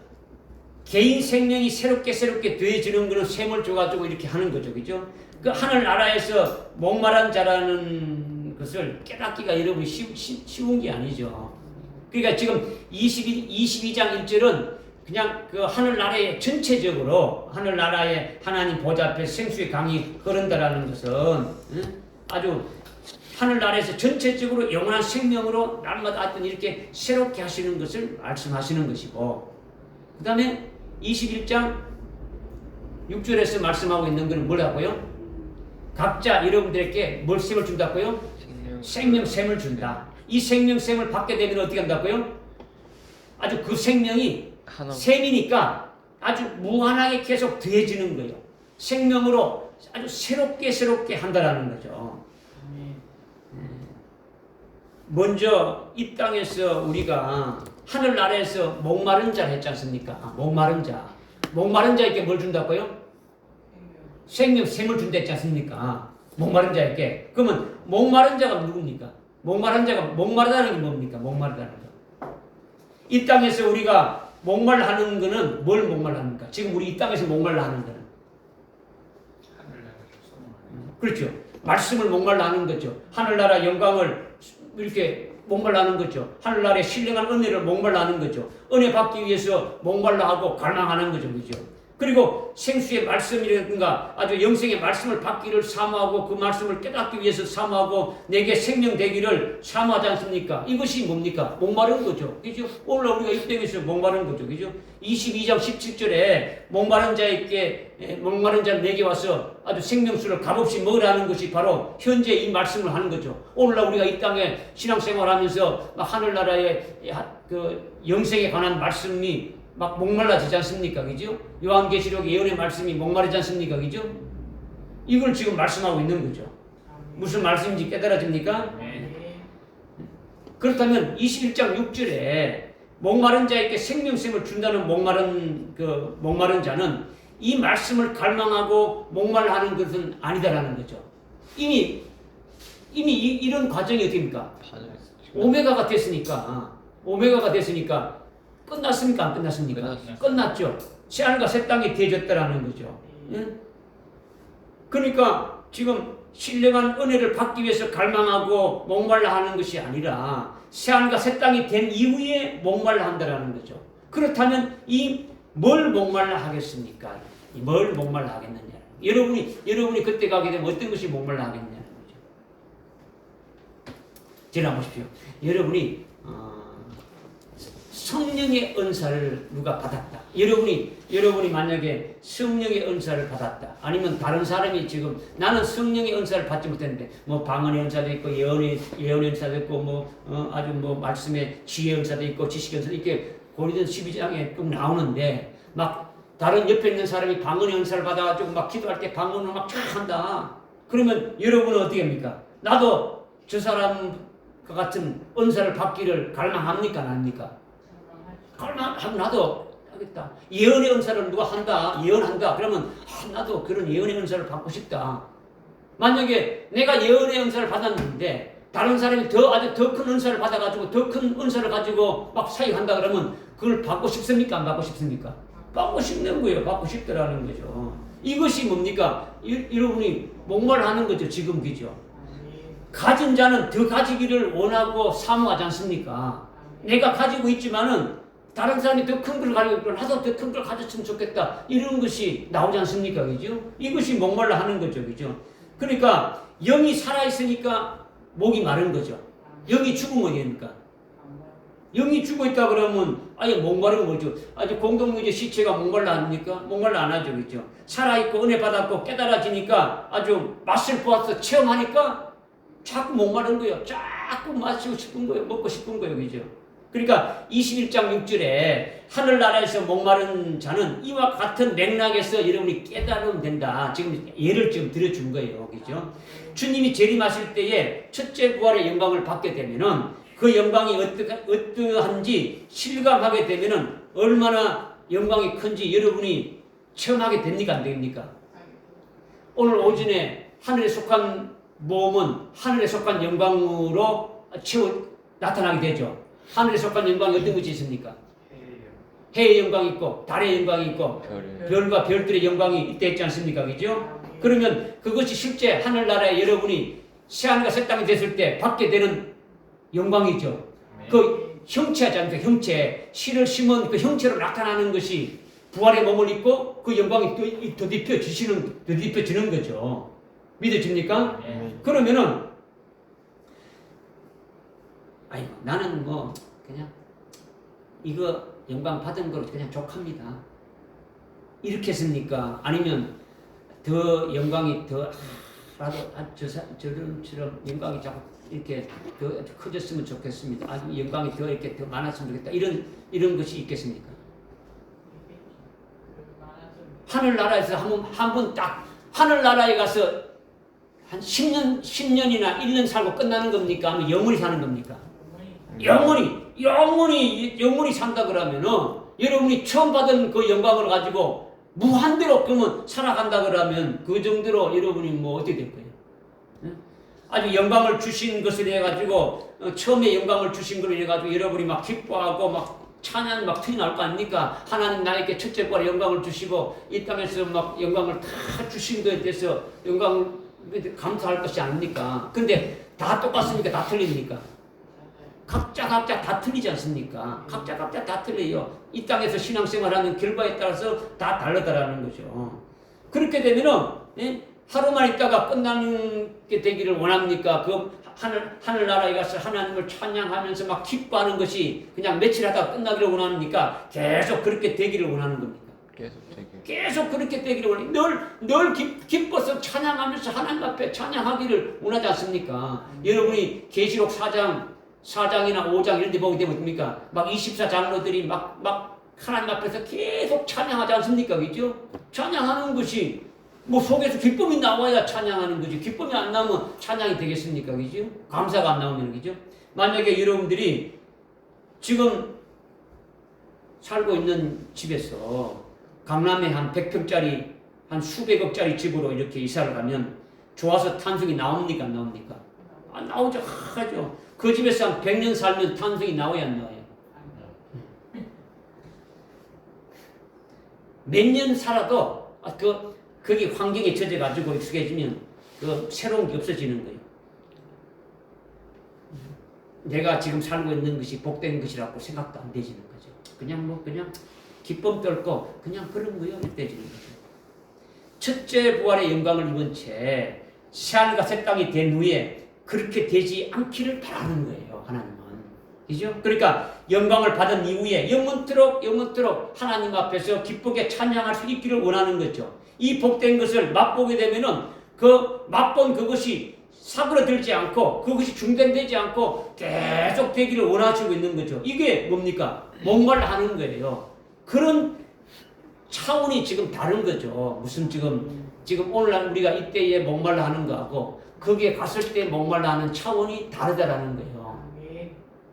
개인 생명이 새롭게 되어지는 거는 샘을 줘가지고 이렇게 하는 거죠. 그죠? 그 하늘나라에서 목마른 자라는 것을 깨닫기가 여러분이 쉬운 게 아니죠. 그러니까 지금 22장 1절은 그냥 그 하늘나라의 전체적으로 하늘나라의 하나님 보좌 앞에 생수의 강이 흐른다라는 것은 아주 하늘나라에서 전체적으로 영원한 생명으로 날마다 하여튼 이렇게 새롭게 하시는 것을 말씀하시는 것이고 그 다음에 21장 6절에서 말씀하고 있는 것은 뭐라고요? 각자 여러분들에게 뭘 샘을 준다고요? 생명샘을 준다. 이 생명샘을 받게 되면 어떻게 한다고요? 아주 그 생명이 샘이니까 아주 무한하게 계속 더해지는 거예요. 생명으로 아주 새롭게 한다라는 거죠. 먼저 이 땅에서 우리가 하늘나라에서 목마른 자 했지 않습니까? 목마른 자에게 뭘 준다고요? 생명샘을 준다 했지 않습니까? 목마른 자에게. 그러면 목마른 자가 누굽니까? 목마르다는 게 뭡니까? 목마르다는 거. 이 땅에서 우리가 목말라 하는 거는 뭘 목말라 합니까? 지금 우리 이 땅에서 목말라 하는 거는 그렇죠. 말씀을 목말라 하는 거죠. 하늘나라 영광을 이렇게 목말라 하는 거죠. 하늘나라의 신령한 은혜를 목말라 하는 거죠. 은혜 받기 위해서 목말라 하고 갈망하는 거죠. 그죠? 그리고 생수의 말씀이라든가 아주 영생의 말씀을 받기를 사모하고 그 말씀을 깨닫기 위해서 사모하고 내게 생명 되기를 사모하지 않습니까? 이것이 뭡니까? 목마른 거죠. 그죠? 오늘 우리가 이 땅에서 목마른 거죠. 그죠? 22장 17절에 목마른 자는 내게 와서 아주 생명수를 값없이 먹으라는 것이 바로 현재 이 말씀을 하는 거죠. 오늘날 우리가 이 땅에 신앙생활하면서 하늘나라의 그 영생에 관한 말씀이 막 목말라지지 않습니까? 그죠? 요한계시록 예언의 말씀이 목마르지 않습니까? 그죠? 이걸 지금 말씀하고 있는 거죠. 무슨 말씀인지 깨달아집니까? 네. 그렇다면 21장 6절에 목마른 자에게 생명샘을 준다는 목마른 자는 이 말씀을 갈망하고 목말라하는 것은 아니다라는 거죠. 이미 이런 과정이 어떻습니까? 오메가가 됐으니까 끝났습니까? 안 끝났습니까? 끝났죠. 새하늘과 새 땅이 되어졌다라는 거죠. 응? 그러니까 지금 신령한 은혜를 받기 위해서 갈망하고 목말라 하는 것이 아니라 새하늘과 새 땅이 된 이후에 목말라 한다라는 거죠. 그렇다면 이 뭘 목말라 하겠습니까? 뭘 목말라 하겠느냐? 여러분이 그때 가게 되면 어떤 것이 목말라 하겠냐는 거죠. 지나 보십시오. 여러분이 성령의 은사를 누가 받았다. 여러분이 만약에 성령의 은사를 받았다. 아니면 다른 사람이 지금 나는 성령의 은사를 받지 못했는데 뭐 방언의 은사도 있고 예언의 은사도 있고 아주 말씀의 지혜 은사도 있고 지식의 은사도 이렇게 고린도서 12장에 쭉 나오는데 막 다른 옆에 있는 사람이 방언의 은사를 받아가지고 막 기도할 때 방언을 막 쫙 한다. 그러면 여러분은 어떻게 합니까? 나도 저 사람과 같은 은사를 받기를 갈망합니까? 안 합니까? 갈망하면 나도 하겠다. 예언의 은사를 누가 한다. 예언한다. 그러면 나도 그런 예언의 은사를 받고 싶다. 만약에 내가 예언의 은사를 받았는데 다른 사람이 아주 더 큰 은사를 받아가지고 더 큰 은사를 가지고 막 사역한다 그러면 그걸 받고 싶습니까? 안 받고 싶습니까? 받고 싶는 거예요. 받고 싶더라는 거죠. 이것이 뭡니까? 여러분이 목말하는 거죠. 지금 그죠? 가진 자는 더 가지기를 원하고 사모하지 않습니까? 내가 가지고 있지만은 다른 사람이 더 큰 걸 가지고 있고 나도 더 큰 걸 가졌으면 좋겠다. 이런 것이 나오지 않습니까? 그죠? 이것이 목말라 하는 거죠. 그죠? 그러니까 영이 살아있으니까 목이 마른 거죠. 영이 죽으면 어떻게 됩니까? 영이 죽어 있다 그러면 아예 목마른 거죠. 아주 공동묘지 시체가 목말라 합니까? 목말라 안 하죠. 그죠? 살아있고 은혜 받았고 깨달아지니까 아주 맛을 보아서 체험하니까 자꾸 목마른 거예요. 자꾸 마시고 싶은 거예요. 먹고 싶은 거예요. 그죠? 그러니까 21장 6절에 하늘나라에서 목마른 자는 이와 같은 맥락에서 여러분이 깨달으면 된다. 지금 예를 좀 들어준 거예요. 그죠? 주님이 재림하실 때에 첫째 부활의 영광을 받게 되면은 그 영광이 어떠한지 실감하게 되면은 얼마나 영광이 큰지 여러분이 체험하게 됩니까? 안 됩니까? 오늘 오전에 하늘에 속한 몸은 하늘에 속한 영광으로 나타나게 되죠. 하늘에 속한 영광이 어떤 것이 있습니까? 해의 영광이 있고 달의 영광이 있고 별과 별들의 영광이 있다 있지 않습니까? 그죠? 그러면 그것이 실제 하늘나라에 여러분이 새하늘과 새 땅이 됐을 때 받게 되는 영광이죠. 그 형체하지 않습니까? 형체. 실을 심은 그 형체로 나타나는 것이 부활의 몸을 입고 그 영광이 더딥혀지는 거죠. 믿어집니까? 그러면은 나는 그냥 이거 영광 받은 걸 그냥 족합니다. 이렇게 했습니까? 아니면 더 영광이 나도 저런처럼 영광이 자꾸 이렇게 더 커졌으면 좋겠습니다. 영광이 더 이렇게 더 많았으면 좋겠다. 이런 것이 있겠습니까? 하늘나라에서 한번 딱 하늘나라에 가서 한 10년이나 1년 살고 끝나는 겁니까? 아니면 영원히 사는 겁니까? 영원히 산다 그러면은 여러분이 처음 받은 그 영광을 가지고 무한대로 그러면 살아간다 그러면 그 정도로 여러분이 어떻게 될 거예요? 아주 영광을 주신 것을 해가지고 처음에 영광을 주신 것을 해가지고 여러분이 막 기뻐하고 막 찬양 막 튀어 나올 거 아닙니까? 하나님 나에게 첫째 부활의 영광을 주시고 이 땅에서 막 영광을 다 주신 것에 대해서 영광을 감사할 것이 아닙니까? 근데 다 똑같습니까? 다 틀립니까? 각자 다 틀리지 않습니까? 각자 다 틀려요. 이 땅에서 신앙생활하는 결과에 따라서 다 다르다라는 거죠. 그렇게 되면은 하루만 있다가 끝나는 게 되기를 원합니까? 그 하늘나라에 가서 하나님을 찬양하면서 막 기뻐하는 것이 그냥 며칠 하다가 끝나기를 원합니까? 계속 그렇게 되기를 원하는 겁니까? 계속 그렇게 되기를 원해요. 늘 기뻐서 찬양하면서 하나님 앞에 찬양하기를 원하지 않습니까? 여러분이 계시록 4장이나 5장 이런 데 보게 되면 어떻습니까? 막 24장로들이 막 하나님 앞에서 계속 찬양하지 않습니까? 그죠? 찬양하는 것이 뭐 속에서 기쁨이 나와야 찬양하는 거지. 기쁨이 안 나오면 찬양이 되겠습니까? 그죠? 감사가 안 나오면 그죠? 만약에 여러분들이 지금 살고 있는 집에서 강남에 한 100평짜리 한 수백억짜리 집으로 이렇게 이사를 가면 좋아서 탄성이 나옵니까? 안 나옵니까? 안 나오죠. 하죠. 그 집에서 한 100년 살면 탄성이 나와야 안 나와요? 몇 년 살아도 거기 환경에 젖어가지고 익숙해지면 새로운 게 없어지는 거예요. 내가 지금 살고 있는 것이 복된 것이라고 생각도 안 되지는 거죠. 그냥 기쁨 떨고 그냥 그런 거예요. 이렇게 되지는 거죠. 첫째 부활의 영광을 입은 채 새하늘과 새 땅이 된 후에 그렇게 되지 않기를 바라는 거예요. 하나님은. 그죠? 그러니까 영광을 받은 이후에 영원토록 하나님 앞에서 기쁘게 찬양할 수 있기를 원하는 거죠. 이 복된 것을 맛보게 되면은 그 맛본 그것이 사그러들지 않고 그것이 중단되지 않고 계속 되기를 원하시고 있는 거죠. 이게 뭡니까? 목말라 하는 거예요. 그런 차원이 지금 다른 거죠. 무슨 지금 오늘날 우리가 이때에 목말라 하는 거하고 거기에 갔을 때 목말라 하는 차원이 다르다라는 거예요.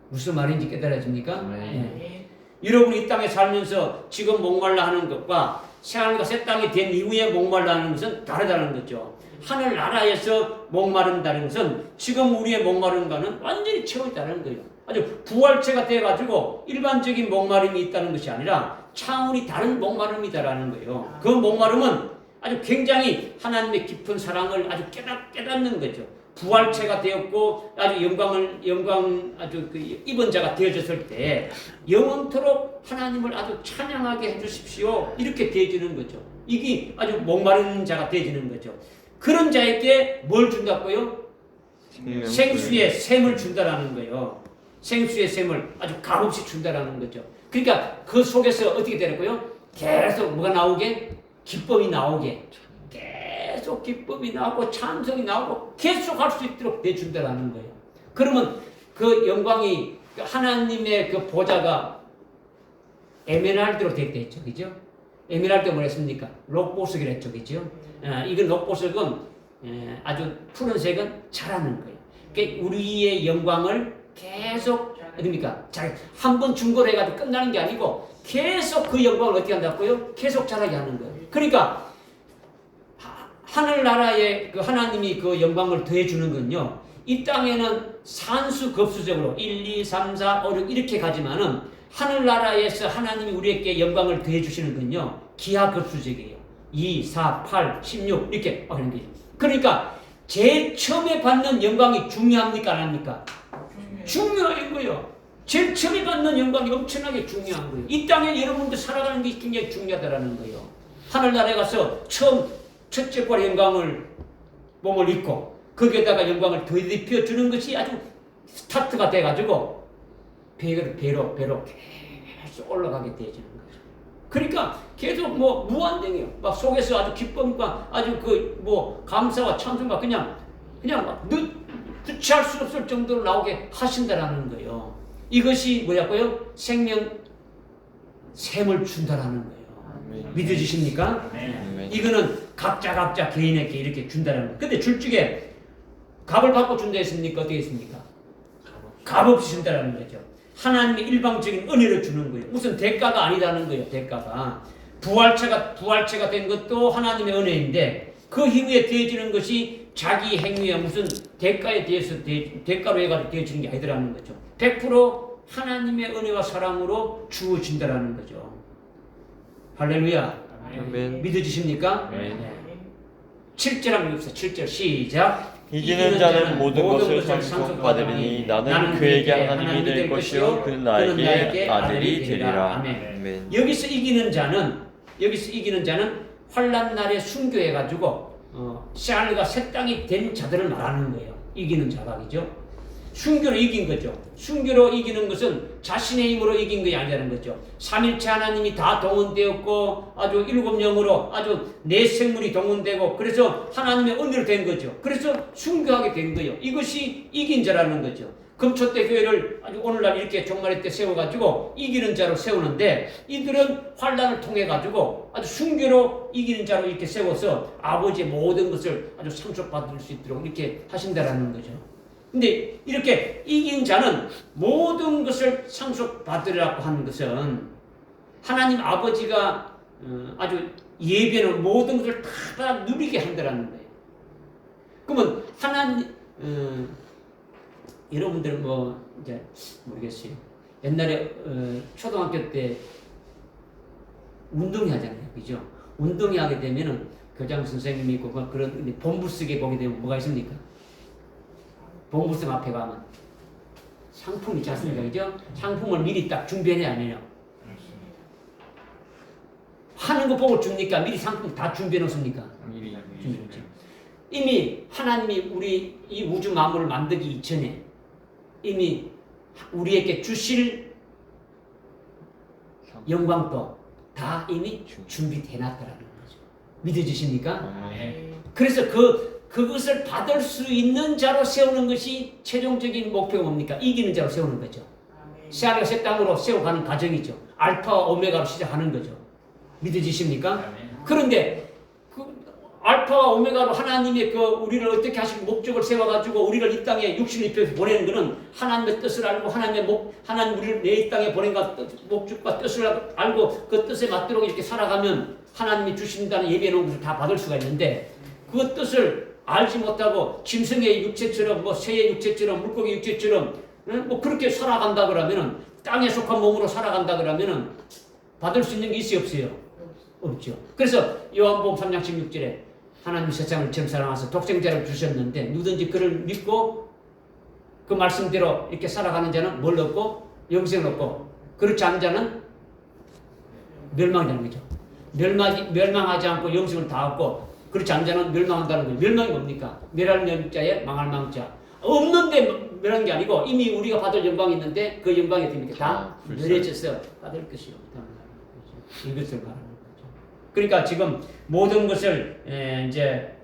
무슨 말인지 깨달아집니까? 네. 여러분이 이 땅에 살면서 지금 목말라 하는 것과 새하늘과 새 땅이 된 이후에 목말라 하는 것은 다르다는 거죠. 하늘나라에서 목마른다는 것은 지금 우리의 목마름과는 완전히 차원이 다른 거예요. 아주 부활체가 돼가지고 일반적인 목마름이 있다는 것이 아니라 차원이 다른 목마름이다라는 거예요. 그 목마름은 아주 굉장히 하나님의 깊은 사랑을 아주 깨닫는 거죠. 부활체가 되었고 아주 영광 아주 입은 자가 되어졌을 때 영원토록 하나님을 아주 찬양하게 해주십시오. 이렇게 되어지는 거죠. 이게 아주 목마른 자가 되어지는 거죠. 그런 자에게 뭘 준다고요? 생수의 샘을 준다라는 거예요. 생수의 샘을 아주 값없이 준다라는 거죠. 그러니까 그 속에서 어떻게 되는 계속 뭐가 나오게? 기쁨이 나오게. 계속 기쁨이 나오고 찬송이 나오고 계속 할 수 있도록 내준다라는 거예요. 그러면 그 영광이 하나님의 그 보좌가 에메랄드로 되어 있죠. 그죠? 에메랄드 뭐라 했습니까? 록보석이라 했죠. 그죠? 이건 록보석은 아주 푸른색은 잘하는 거예요. 그러니까 우리의 영광을 계속 어딥니까? 한 번 중고로 해가지고 끝나는 게 아니고 계속 그 영광을 어떻게 한다고요? 계속 자라게 하는 거예요. 그러니까 하늘나라에 그 하나님이 그 영광을 더해주는 건요. 이 땅에는 산수급수적으로 1, 2, 3, 4, 5, 6 이렇게 가지만은 하늘나라에서 하나님이 우리에게 영광을 더해주시는 건요. 기하급수적이에요. 2, 4, 8, 16 이렇게 하는 거죠. 그러니까 제일 처음에 받는 영광이 중요합니까? 안 합니까? 중요한 거예요. 제일 처음에 받는 영광이 엄청나게 중요한 거예요. 이 땅에 여러분들 살아가는 게 굉장히 중요하다는 거예요. 하늘나라에 가서 첫째 부활의 영광을 몸을 입고 거기에다가 영광을 더입혀 주는 것이 아주 스타트가 돼가지고 배로 계속 올라가게 되어지는 거죠. 그러니까 계속 무한정이에요. 막 속에서 아주 기쁨과 아주 감사와 찬송과 그냥 막 주체할 수 없을 정도로 나오게 하신다라는 거예요. 이것이 뭐냐고요? 생명 샘을 준다라는 거예요. 믿어지십니까? 이거는 각자 개인에게 이렇게 준다는 거예요. 근데 줄 적에 값을 받고 준다 했습니까? 어떻게 했습니까? 값없이 준다는 거죠. 하나님의 일방적인 은혜를 주는 거예요. 무슨 대가가 아니라는 거예요. 대가가. 부활체가 된 것도 하나님의 은혜인데 그 이후에 되어지는 것이 자기 행위와 무슨 대가에 대해서 대가로 해가지고 되어지는 게 아니더라는 거죠. 100% 하나님의 은혜와 사랑으로 주어진다라는 거죠. 할렐루야. 아멘. 믿어지십니까? 네. 7절 한번 읽읍시다. 7절 시작. 이기는 자는 모든 것을 상속받으리니 나는 그에게 하나님이 될 것이요 그는 나에게 아들이 되리라. 아멘. 여기서 이기는 자는 환난 날에 순교해 가지고 새하늘과 새 땅이 된 자들을 말하는 거예요. 이기는 자가 그죠? 순교로 이긴 거죠. 순교로 이기는 것은 자신의 힘으로 이긴 것이 아니라는 거죠. 삼일체 하나님이 다 동원되었고 아주 일곱 영으로 아주 네 생물이 동원되고 그래서 하나님의 은혜로 된 거죠. 그래서 순교하게 된 거예요. 이것이 이긴 자라는 거죠. 금초대 교회를 아주 오늘날 이렇게 종말의 때 세워가지고 이기는 자로 세우는데 이들은 환란을 통해 가지고 아주 순교로 이기는 자로 이렇게 세워서 아버지의 모든 것을 아주 상속받을 수 있도록 이렇게 하신다라는 거죠. 근데 이렇게 이긴 자는 모든 것을 상속받으라고 하는 것은 하나님 아버지가 아주 예배는 모든 것을 다 누리게 한다라는 거예요. 그러면 하나님 여러분들 뭐 이제 모르겠어요. 옛날에 초등학교 때 운동회 하잖아요, 그죠? 운동회 하게 되면은 교장 선생님이 있고 그런 본부석에 보게 되면 뭐가 있습니까? 본부석 앞에 가면 상품 있지 않습니까, 그죠? 상품을 미리 딱 준비해야 안 해요. 하는 거 보고 줍니까? 미리 상품 다 준비해 놓습니까? 미리 준비해 놓죠. 이미 하나님이 우리 이 우주 만물을 만들기 이전에 이미 우리에게 주실 영광도 다 이미 준비돼 놨다라는 거죠. 믿어지십니까? 그래서 그것을 받을 수 있는 자로 세우는 것이 최종적인 목표가 뭡니까? 이기는 자로 세우는 거죠. 새하늘과 새 땅으로 세워가는 과정이죠. 알파와 오메가로 시작하는 거죠. 믿어지십니까? 그런데 알파와 오메가로 하나님의 우리를 어떻게 하시고 목적을 세워가지고 우리를 이 땅에 육신을 입혀서 보내는 것은 하나님의 뜻을 알고 하나님 우리를 내 이 땅에 보낸 목적과 뜻을 알고 그 뜻에 맞도록 이렇게 살아가면 하나님이 주신다는 예배해놓은 것을 다 받을 수가 있는데 그 뜻을 알지 못하고 짐승의 육체처럼 새의 육체처럼 물고기 육체처럼 뭐 그렇게 살아간다 그러면은 땅에 속한 몸으로 살아간다 그러면은 받을 수 있는 게 있어요, 없어요? 없죠. 그래서 요한복음 3장 16절에 하나님 세상을 처음 사랑하셔서 독생자를 주셨는데 누구든지 그를 믿고 그 말씀대로 이렇게 살아가는 자는 뭘 얻고? 영생을 얻고 그렇지 않은 자는 멸망이라는 거죠. 멸망하지 않고 영생을 다 얻고 그렇지 않은 자는 멸망한다는 거예요. 멸망이 뭡니까? 멸할 명자에 망할 망자. 없는데 멸한 게 아니고 이미 우리가 받을 영광이 있는데 그 영광이 됩니까? 다 멸해져서 받을 것이 없다는 거죠. 이것을 말하는 거죠. 그러니까 지금 모든 것을 이제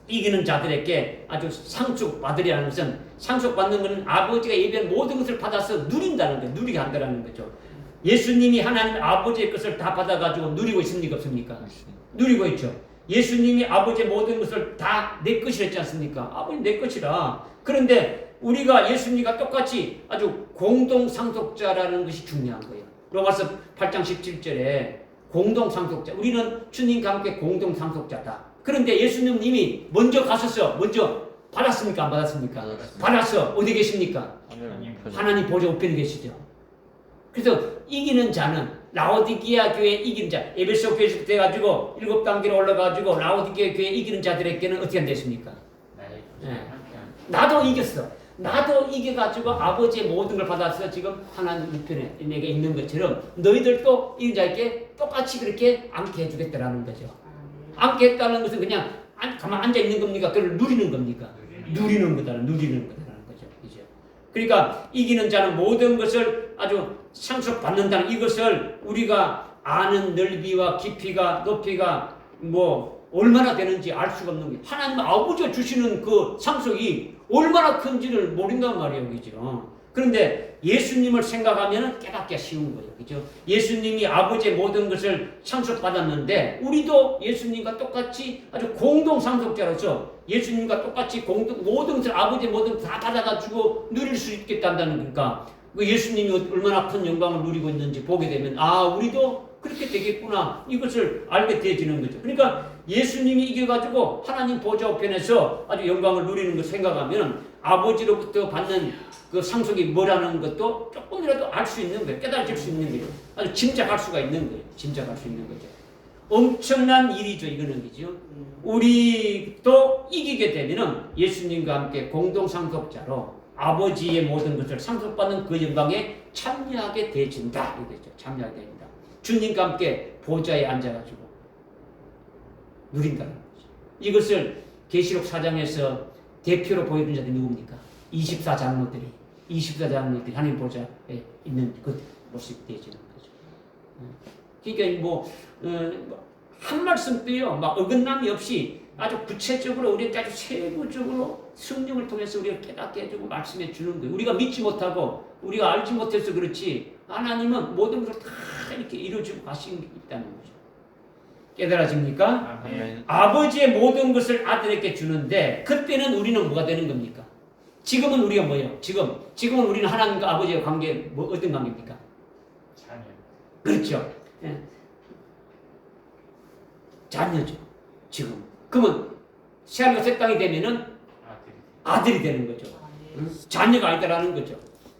이기는 자들에게 아주 상속받으리라는 것은 상속받는 것은 아버지가 예비한 모든 것을 받아서 누린다는 거예요. 누리게 한다는 거죠. 예수님이 하나님 아버지의 것을 다 받아가지고 누리고 있습니까? 없습니까? 누리고 있죠. 예수님이 아버지의 모든 것을 다 내 것이라 했지 않습니까? 아버지 내 것이라. 그런데 우리가 예수님과 똑같이 아주 공동 상속자라는 것이 중요한 거예요. 로마서 8장 17절에 공동 상속자. 우리는 주님과 함께 공동 상속자다. 그런데 예수님은 이미 먼저 가셨어. 먼저 받았습니까? 안 받았습니까? 받았어. 어디 계십니까? 하나님 보좌 우편에 계시죠. 그래서 이기는 자는 라오디게아 교회 이기는 자, 에베소 교회에서 돼가지고 7단계로 올라가지고 라오디게아 교회 이기는 자들에게는 어떻게 됐습니까? 나도 이겼어. 나도 이겨가지고 아버지의 모든 걸 받아서 지금 하나님 우편에 내게 있는 것처럼 너희들도 이기는 자에게 똑같이 그렇게 앉게 해주겠다라는 거죠. 앉게 했다는 것은 그냥 가만 앉아 있는 겁니까? 그걸 누리는 겁니까? 누리는 거다라는 거죠. 이제. 그러니까 이기는 자는 모든 것을 아주 상속받는다는 이것을 우리가 아는 넓이와 깊이가 높이가 뭐 얼마나 되는지 알 수가 없는 거예요. 하나님 아버지가 주시는 그 상속이 얼마나 큰지를 모른단 말이에요. 그죠? 그런데 예수님을 생각하면 깨닫기가 쉬운 거예요. 그죠? 예수님이 아버지의 모든 것을 상속받았는데 우리도 예수님과 똑같이 아주 공동 상속자로서 예수님과 똑같이 모든 것을 아버지의 모든 것을 다 받아가지고 누릴 수 있겠다는 거니까 그 예수님이 얼마나 큰 영광을 누리고 있는지 보게 되면 우리도 그렇게 되겠구나 이것을 알게 되어지는 거죠. 그러니까 예수님이 이겨가지고 하나님 보좌 우편에서 아주 영광을 누리는 걸 생각하면 아버지로부터 받는 그 상속이 뭐라는 것도 조금이라도 알 수 있는 거예요. 깨달을 수 있는 거예요. 아주 짐작할 수가 있는 거예요. 짐작할 수 있는 거죠. 엄청난 일이죠. 이거는 그죠. 우리도 이기게 되면은 예수님과 함께 공동 상속자로 아버지의 모든 것을 상속받는 그 영광에 참여하게 되어진다. 이거죠. 참여하게 됩니다. 주님과 함께 보좌에 앉아가지고 누린다는 거죠. 이것을 계시록 4장에서 대표로 보여준 자들이 누굽니까? 24장로들이 하나님 보좌에 있는 그 모습이 되어지는 거죠. 그러니까 한 말씀도요, 막 어긋남이 없이 아주 구체적으로 우리에게 아주 세부적으로 성령을 통해서 우리가 깨닫게 해주고 말씀해 주는 거예요. 우리가 믿지 못하고 우리가 알지 못해서 그렇지 하나님은 모든 것을 다 이렇게 이루어주고 가신 게 있다는 거죠. 깨달아집니까? 아멘. 아버지의 모든 것을 아들에게 주는데 그때는 우리는 뭐가 되는 겁니까? 지금은 우리가 뭐예요? 지금은 우리는 하나님과 아버지의 관계 뭐 어떤 관계입니까? 자녀. 그렇죠. 예. 자녀죠. 지금. 그러면 새하늘과 새 땅이 되면은 아들이 되는 거죠. 자녀가 아니다라는 거죠.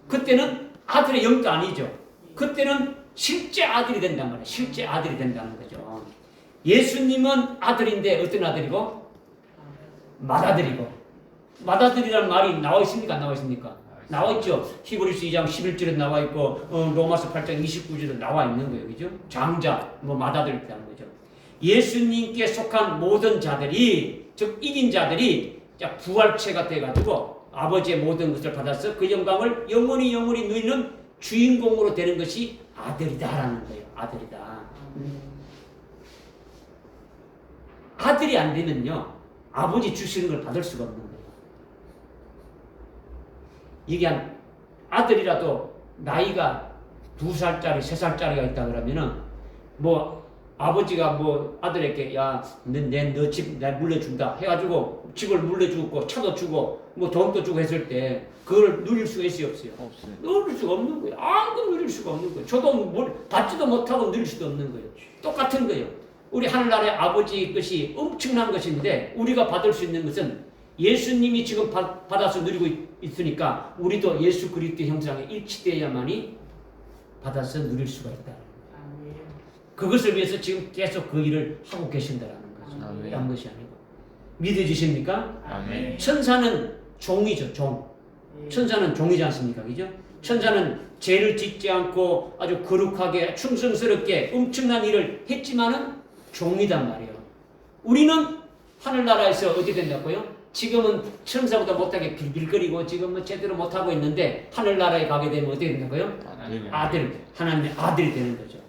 그때는 아들의 영도 아니죠. 그때는 실제 아들이 된단 말이에요. 실제 아들이 된다는 거죠. 예수님은 아들인데 어떤 아들이고? 맏아들이고. 맏아들이라는 말이 나와 있습니까? 안 나와 있습니까? 나와 있죠. 히브리서 2장 11절에 나와 있고 로마서 8장 29절에 나와 있는 거예요. 그죠? 장자, 맏아들이라는 거죠. 예수님께 속한 모든 자들이, 즉 이긴 자들이 부활체가 돼가지고 아버지의 모든 것을 받아서 그 영광을 영원히 누리는 주인공으로 되는 것이 아들이다라는 거예요. 아들이다. 아들이 안 되면요, 아버지 주시는 걸 받을 수가 없는 거예요. 이게 한 아들이라도 나이가 2살짜리, 3살짜리가 있다 그러면은 뭐 아버지가 뭐 아들에게 야, 너 집 내가 물려준다 해가지고 집을 물려주고 차도 주고 뭐 돈도 주고 했을 때 그걸 누릴 수가 있어요, 없어요? 없어요. 누릴 수가 없는 거예요. 아무것도 누릴 수가 없는 거예요. 저도 받지도 못하고 누릴 수도 없는 거예요. 똑같은 거예요. 우리 하늘나라의 아버지 것이 엄청난 것인데 우리가 받을 수 있는 것은 예수님이 지금 받아서 누리고 있으니까 우리도 예수 그리스도의 형상에 일치되어야만이 받아서 누릴 수가 있다. 그것을 위해서 지금 계속 그 일을 하고 계신다라는 거죠. 딴 것이 아니고. 믿어지십니까? 아멘. 천사는 종이죠, 종. 천사는 종이지 않습니까? 그죠? 천사는 죄를 짓지 않고 아주 거룩하게 충성스럽게 엄청난 일을 했지만은 종이단 말이에요. 우리는 하늘나라에서 어떻게 된다고요? 지금은 천사보다 못하게 빌빌거리고 지금은 제대로 못하고 있는데 하늘나라에 가게 되면 어떻게 된다고요? 아들, 하나님의 아들이 되는 거죠.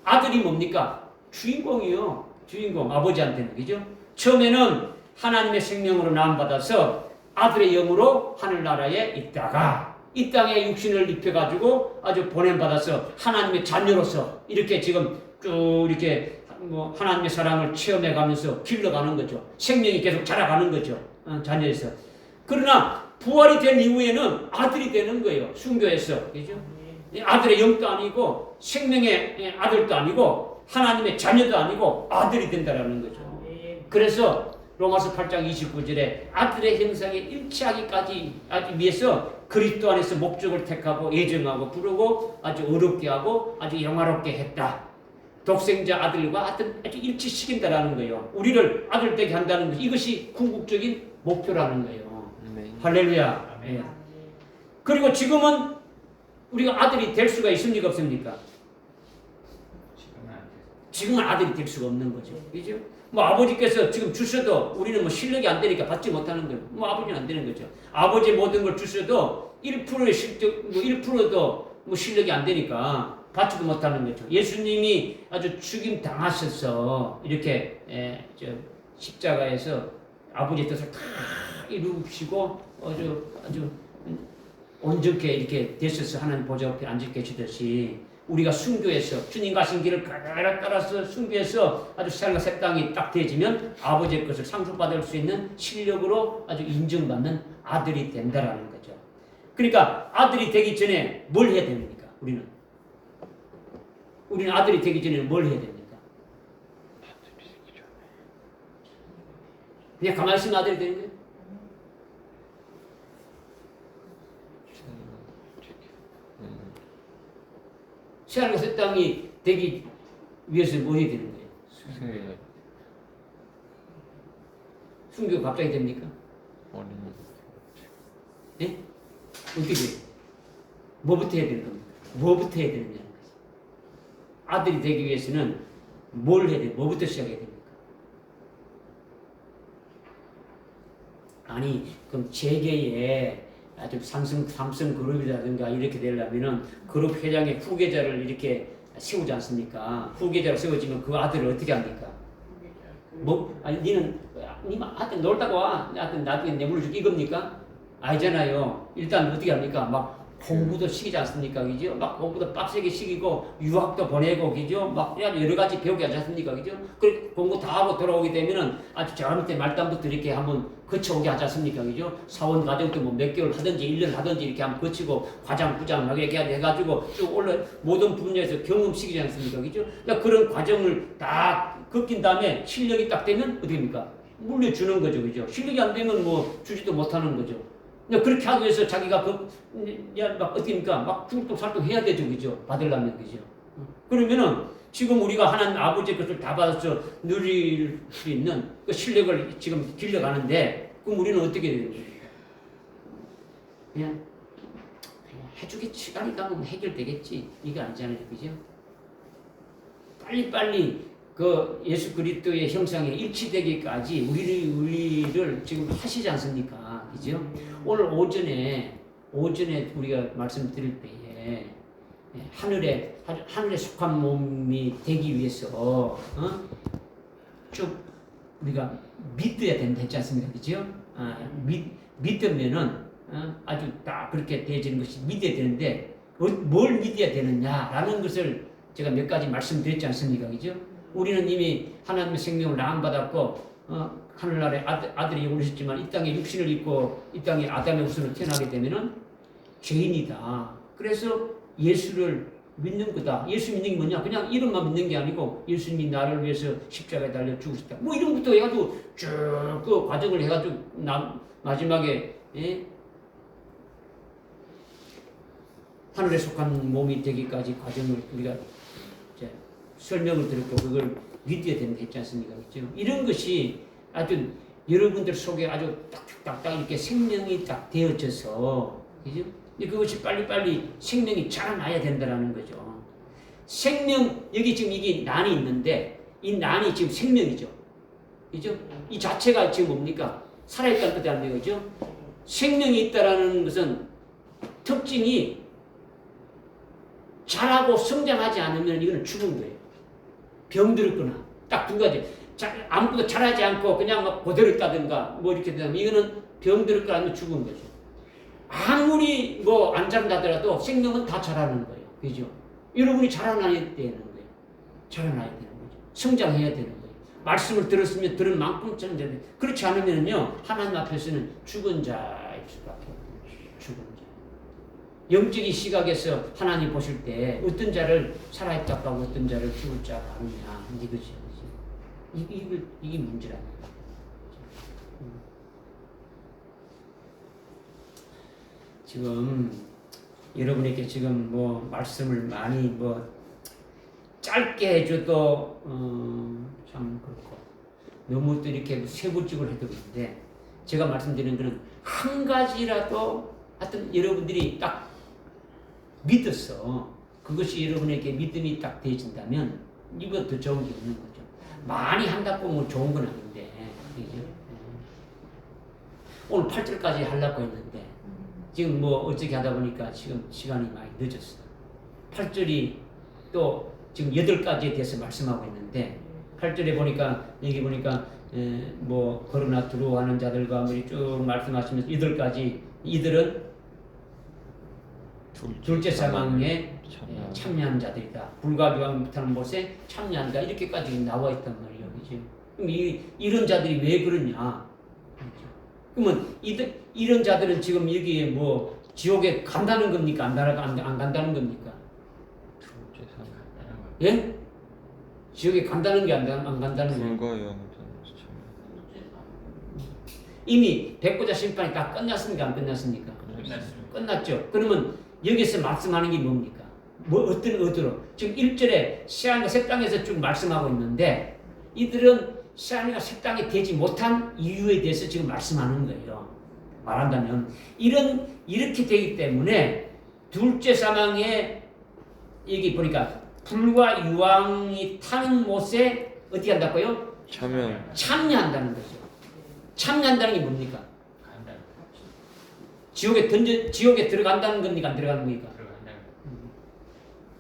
아들이 뭡니까? 주인공이요. 주인공, 아버지한테는. 그죠? 처음에는 하나님의 생명으로 나음받아서 아들의 영으로 하늘나라에 있다가 이 땅에 육신을 입혀가지고 아주 보냄받아서 하나님의 자녀로서 이렇게 지금 쭉 이렇게 뭐 하나님의 사랑을 체험해가면서 길러가는 거죠. 생명이 계속 자라가는 거죠. 자녀에서. 그러나 부활이 된 이후에는 아들이 되는 거예요. 순교에서. 그죠? 아들의 영도 아니고 생명의 아들도 아니고 하나님의 자녀도 아니고 아들이 된다라는 거죠. 그래서 로마서 8장 29절에 아들의 형상에 일치하기까지 위해서 그리스도 안에서 목적을 택하고 예정하고 부르고 아주 어렵게 하고 아주 영화롭게 했다. 독생자 아들과 아주 일치시킨다라는 거예요. 우리를 아들 되게 한다는 것, 이것이 궁극적인 목표라는 거예요. 할렐루야. 네. 그리고 지금은 우리가 아들이 될 수가 있습니까? 없습니까? 지금은 아들이 될 수가 없는 거죠. 그죠? 뭐 아버지께서 지금 주셔도 우리는 뭐 실력이 안 되니까 받지 못하는 거예요. 뭐 아버지는 안 되는 거죠. 아버지 모든 걸 주셔도 1%의 실적, 뭐 1%도 뭐 실력이 안 되니까 받지도 못하는 거죠. 예수님이 아주 죽임 당하셔서 이렇게 십자가에서 아버지의 뜻을 다 이루시고 아주 온전케 이렇게 되셔서 하나님 보좌 옆에 앉아 계시듯이 우리가 순교해서 주님 가신 길을 가라 따라서 순교해서 아주 새하늘과 새 땅이 딱 되어지면 아버지의 것을 상속받을 수 있는 실력으로 아주 인정받는 아들이 된다라는 거죠. 그러니까 아들이 되기 전에 뭘 해야 됩니까? 우리는 아들이 되기 전에 뭘 해야 됩니까? 그냥 가만히 있으면 아들이 되는 거예요? 새하늘과 새 땅이 되기 위해서 뭐 해야 되는 거예요? 순교가 갑자기 됩니까? 예? 어떻게 돼요? 뭐부터 해야 되는 겁니까? 뭐부터 해야 되느냐는 거죠. 아들이 되기 위해서는 뭘 해야 돼요? 뭐부터 시작해야 됩니까? 아니, 그럼 재계에 아주 삼성 그룹이라든가 이렇게 되려면은 그룹 회장의 후계자를 이렇게 세우지 않습니까? 후계자로 세워지면 그 아들을 어떻게 합니까? 뭐 아니 니는 하여튼 놀다가 와. 하여튼 나중에 내 물을 줄게 이겁니까? 아니잖아요. 일단 어떻게 합니까? 막 공부도 시키지 않습니까? 그죠? 막 공부도 빡세게 시키고 유학도 보내고 그죠? 막 여러 가지 배우게 하지 않습니까? 그죠? 그 공부 다 하고 돌아오게 되면은 아주 저 밑에 말단부터 이렇게 한번 거쳐오게 하지 않습니까? 그죠? 사원 과정도 뭐 몇 개월 하든지 1년 하든지 이렇게 한번 거치고 과장, 부장 막 이렇게 해가지고 쭉 올라 모든 분야에서 경험시키지 않습니까? 그죠? 그러니까 그런 과정을 다 겪인 다음에 실력이 딱 되면 어떻게 됩니까? 물려주는 거죠. 그죠? 실력이 안 되면 뭐 주지도 못하는 거죠. 그렇게 하기 위해서 자기가 막 어떻게입니까? 막 죽을똥살똥 해야 되죠, 그죠? 받으려면 그죠? 그러면은 지금 우리가 하나님 아버지의 것을 다 받아서 누릴 수 있는 그 실력을 지금 길러가는데 그럼 우리는 어떻게 되는 거예요? 그냥 해주겠지, 시간이 가면 해결되겠지 이게 아니잖아요, 그죠? 빨리 그 예수 그리스도의 형상에 일치되기까지 우리를 지금 하시지 않습니까? 그죠? 오늘 오전에 우리가 말씀드릴 때에 하늘에 속한 몸이 되기 위해서 쭉 우리가 믿어야 된다 했지 않습니까? 그죠? 믿으면은 아주 딱 그렇게 되어지는 것이 믿어야 되는데 뭘 믿어야 되느냐라는 것을 제가 몇 가지 말씀드렸지 않습니까? 그죠? 우리는 이미 하나님의 생명을 나음받았고 하늘나라의 아들이 오셨지만 이 땅에 육신을 입고 이 땅에 아담의 후손으로 태어나게 되면은 죄인이다. 그래서 예수를 믿는 거다. 예수 믿는 게 뭐냐? 그냥 이름만 믿는 게 아니고 예수님이 나를 위해서 십자가에 달려 죽으셨다. 뭐 이름부터 해가지고 쭉 그 과정을 해가지고 마지막에 하늘에 속한 몸이 되기까지 과정을 우리가 설명을 들었고 그걸 믿어야 된다 했지 않습니까? 그렇죠? 이런 것이 아주 여러분들 속에 아주 딱딱딱 이렇게 생명이 딱 되어져서 그죠? 그것이 빨리 생명이 자라나야 된다라는 거죠. 생명 여기 지금 이게 난이 있는데 이 난이 지금 생명이죠. 그죠? 이 자체가 지금 뭡니까? 살아있다는 뜻이 아니에요. 그죠? 생명이 있다라는 것은 특징이 자라고 성장하지 않으면 이거는 죽은 거예요. 병들었거나 딱 두 가지. 아무것도 자라지 않고 그냥 막 그대로 있다든가 뭐 이렇게 되면 이거는 병들었거나 아니면 죽은 거죠. 아무리 뭐 안 자란다더라도 생명은 다 자라는 거예요. 그죠? 여러분이 자라나야 되는 거예요. 자라나야 되는 거죠. 성장해야 되는 거예요. 말씀을 들었으면 들은 만큼 성장해야 돼요. 그렇지 않으면요 하나님 앞에서는 죽은 자일 수밖에 없어요. 죽은 자. 영적인 시각에서 하나님 보실 때 어떤 자를 살아있다고 하고 어떤 자를 죽을 자로 하느냐 이거죠. 이게 문제라는 거예요. 지금 여러분에게 지금 뭐 말씀을 많이 뭐 짧게 해줘도 참 그렇고 너무 또 이렇게 세부적으로 해도 그런데 제가 말씀드리는 것은 한 가지라도 하여튼 여러분들이 딱 믿었어. 그것이 여러분에게 믿음이 딱 되어진다면 이보다 더 좋은 게 없는 거죠. 많이 한다고 뭐 좋은 건 아닌데 그죠? 오늘 8절까지 하려고 했는데 지금 뭐 어떻게 하다 보니까 지금 시간이 많이 늦었어. 8절이 또 지금 8가지에 대해서 말씀하고 있는데 8절에 보니까 여기 보니까 뭐 그러나 두려워하는 자들과 뭐 쭉 말씀하시면서 8가지 이들은 둘째 사망에 참여한 자들이다. 불과 유황 못하는 곳에 참여한다. 이렇게까지 나와 있단 말이에요. 그죠? 그럼 이런 자들이 왜 그러냐? 그러면 이런 자들은 지금 여기에 뭐 지옥에 간다는 겁니까? 안 간다는 겁니까? 예? 지옥에 간다는 게 안 간다는 거예요? 불과 유황 이미 백보자 심판이 다 끝났습니까? 안 끝났습니까? 끝났죠. 그러면 여기서 말씀하는 게 뭡니까? 뭐 어떤 의도로? 지금 1절에 새하늘과 새 땅에서 쭉 말씀하고 있는데 이들은 새하늘과 새 땅이 되지 못한 이유에 대해서 지금 말씀하는 거예요. 말한다면 이렇게 되기 때문에 둘째 사망에 여기 보니까 불과 유황이 타는 못에 어떻게 한다고요? 참여한다는 거죠. 참여한다는 게 뭡니까? 지옥에 들어간다는 겁니까? 안 들어가는 겁니까?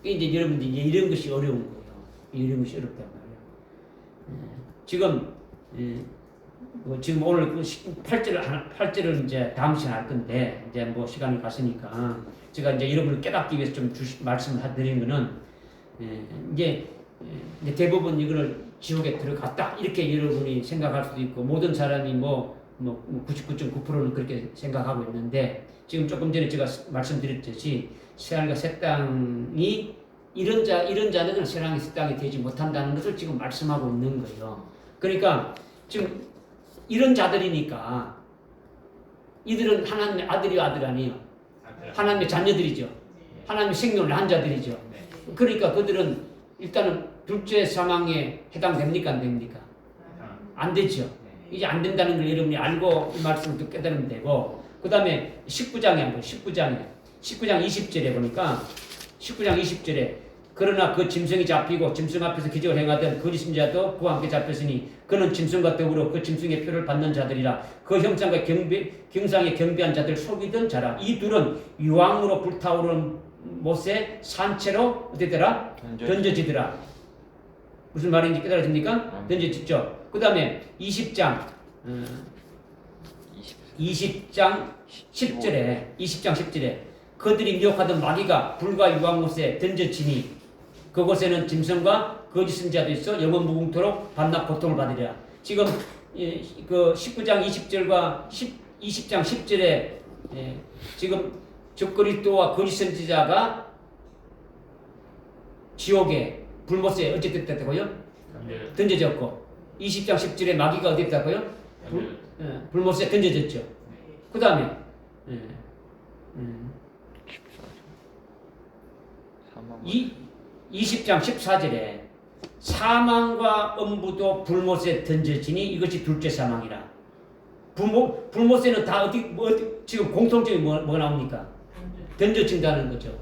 이제 여러분들 이런 것이 어려운 거예요. 이런 것이 어렵단 말이에요. 지금 뭐 지금 오늘 그 8절을 이제 다음 시간에 할 건데 이제 뭐 시간이 갔으니까 제가 이제 여러분을 깨닫기 위해서 좀 말씀을 드리면은 이제 대부분 이거를 지옥에 들어갔다 이렇게 여러분이 생각할 수도 있고 모든 사람이 뭐 99.9%는 그렇게 생각하고 있는데 지금 조금 전에 제가 말씀드렸듯이 새하늘과 새 땅이 이런 자들은 새하늘과 새 땅이 되지 못한다는 것을 지금 말씀하고 있는 거예요. 그러니까 지금 이런 자들이니까 이들은 하나님의 아들이요 아들 아니에요. 하나님의 자녀들이죠. 하나님의 생명을 낳은 자들이죠. 그러니까 그들은 일단은 둘째 사망에 해당됩니까 안 됩니까? 안 되죠. 이제 안 된다는 걸 여러분이 알고 이 말씀을 또 깨달으면 되고 그 다음에 19장 20절에 보니까 19장 20절에 그러나 그 짐승이 잡히고 짐승 앞에서 기적을 행하던 거짓 선지자도 그와 함께 잡혔으니 그는 짐승과 더불어 그 짐승의 표를 받는 자들이라 그 형상과 경상에 경배한 자들 속이던 자라. 이 둘은 유황으로 불타오르는 못에 산채로 어디더라? 던져지더라. 무슨 말인지 깨달아집니까? 던져지죠. 그 다음에 20장 10절에 그들이 미혹하던 마귀가 불과 유황못에 던져지니 그곳에는 짐승과 거짓 선지자도 있어 영원 무궁토록 반납 고통을 받으리라. 지금 그 19장 20절과 20장 10절에 지금 적그리스도와 거짓 선지자가 지옥에 불못에 어찌 됐다고요? 던져졌고 20장 10절에 마귀가 어디 됐다고요? 불못에 던져졌죠. 그 다음에 20장 14절에 사망과 음부도 불못에 던져지니 이것이 둘째 사망이라. 불못에는 다 지금 공통점이 뭐가 나옵니까? 던져진다는 거죠.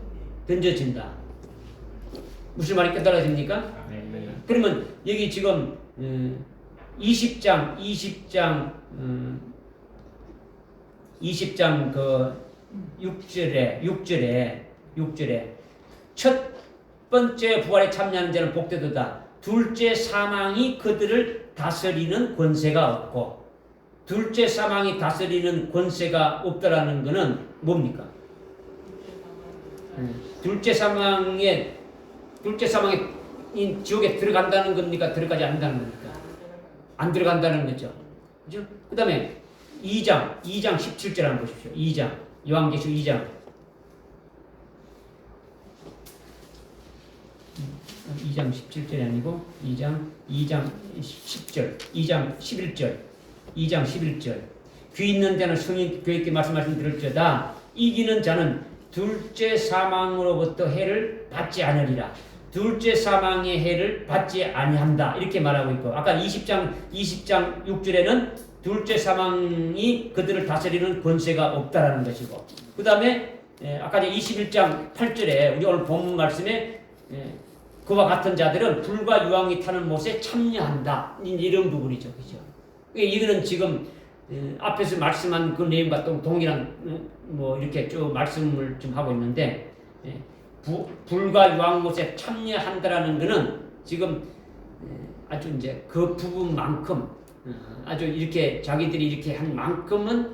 던져진다. 무슨 말이 깨달아집니까? 그러면 여기 지금 20장 그 6절에 첫 번째 부활에 참여하는 자는 복되도다. 둘째 사망이 그들을 다스리는 권세가 없고 둘째 사망이 다스리는 권세가 없다라는 것은 뭡니까? 둘째 사망에 지옥에 들어간다는 겁니까? 들어가지 않는다는 겁니까? 안 들어간다는 거죠. 그죠? 그 다음에 2장 17절 한번 보십시오. 2장 요한계시록 2장 17절이 아니고 2장 10절 2장 11절 귀 있는 자는 성인 교회께 말씀 들을지어다. 이기는 자는 둘째 사망으로부터 해를 받지 않으리라. 둘째 사망의 해를 받지 아니한다. 이렇게 말하고 있고 아까 20장 6절에는 둘째 사망이 그들을 다스리는 권세가 없다라는 것이고 그 다음에 아까 21장 8절에 우리 오늘 본문 말씀에 그와 같은 자들은 불과 유황이 타는 못에 참여한다. 이런 부분이죠. 그죠? 이거는 지금 앞에서 말씀한 그 내용과 동일한 뭐 이렇게 쭉 말씀을 좀 하고 있는데 불과 유황 못에 참여한다라는 것은 지금 아주 이제 그 부분만큼 아주 이렇게 자기들이 이렇게 한 만큼은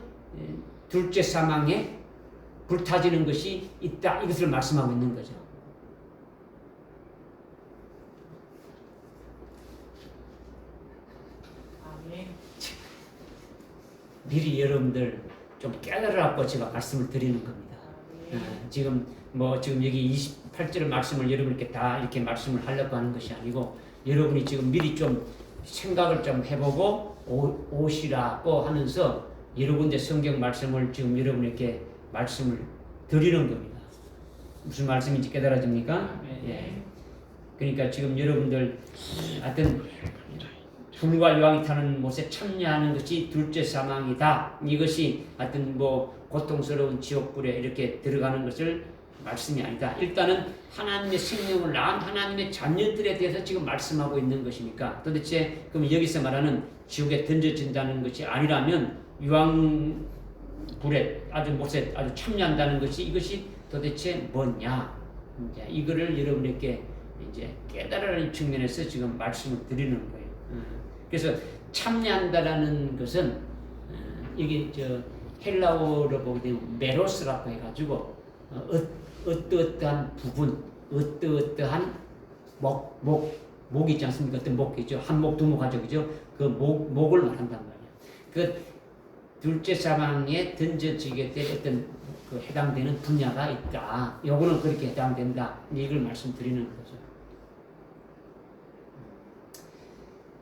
둘째 사망에 불타지는 것이 있다. 이것을 말씀하고 있는 거죠. 미리 여러분들 좀 깨달으라고 제가 말씀을 드리는 겁니다. 지금 여기 28절의 말씀을 여러분께 다 이렇게 말씀을 하려고 하는 것이 아니고 여러분이 지금 미리 좀 생각을 좀 해보고 오시라고 하면서 여러분의 성경 말씀을 지금 여러분에게 말씀을 드리는 겁니다. 무슨 말씀인지 깨달아집니까? 예. 그러니까 지금 여러분들 하여튼 불과 유황이 타는 못에 참여하는 것이 둘째 사망이다. 이것이 하여튼 고통스러운 지옥불에 이렇게 들어가는 것을 말씀이 아니다. 일단은 하나님의 생명을 낳은 하나님의 자녀들에 대해서 지금 말씀하고 있는 것이니까 도대체 그럼 여기서 말하는 지옥에 던져진다는 것이 아니라면 유황불에 못에 참여한다는 것이 이것이 도대체 뭐냐? 이거를 여러분에게 이제 깨달으라는 측면에서 지금 말씀을 드리는 거예요. 그래서 참여한다라는 것은 이게 저 헬라어로 보게 되면 메로스라고 해가지고 어떠어떠한 부분, 어떠어떠한 목이 있지 않습니까? 어떤 목이죠. 한 목, 두 목 하죠, 그죠? 그 목을 말한단 말이에요. 그 둘째 사망에 던져지게 될 어떤 그 해당되는 분야가 있다. 요거는 그렇게 해당된다. 이걸 말씀드리는 거죠.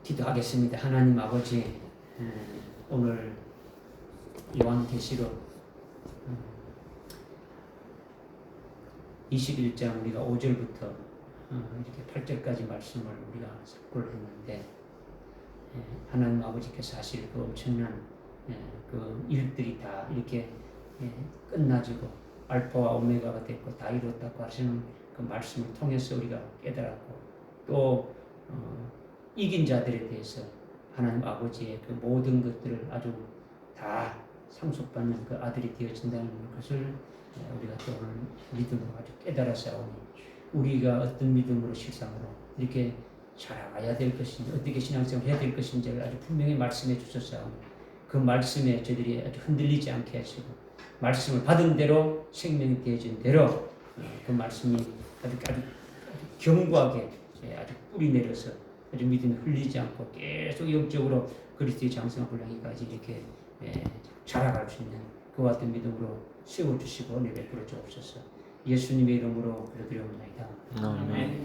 기도하겠습니다. 하나님 아버지, 오늘 요한계시록 21장 우리가 5절부터 이렇게 8절까지 말씀을 우리가 삭고를 했는데 하나님 아버지께서 사실 그 엄청난 그 일들이 다 이렇게 끝나지고 알파와 오메가가 됐고 다 이뤘다고 하시는 그 말씀을 통해서 우리가 깨달았고 또 이긴 자들에 대해서 하나님 아버지의 그 모든 것들을 아주 다 상속받는 그 아들이 되어진다는 것을 우리가 또 오늘 믿음으로 아주 깨달았사오니 우리가 어떤 믿음으로 실상으로 이렇게 살아가야 될 것인지 어떻게 신앙생활을 해야 될 것인지를 아주 분명히 말씀해 주셨사오니 그 말씀에 저희들이 아주 흔들리지 않게 하시고 말씀을 받은 대로 생명이 되어진 대로 그 말씀이 아주 견고하게 아주 뿌리 내려서 아주 믿음이 흘리지 않고 계속 영적으로 그리스도의 장성한 분량이까지 이렇게 자라갈 수 있는 그와 같은 믿음으로 세워주시고 은혜 베풀어 주옵소서. 예수님의 이름으로 기도드리옵나이다. 아멘.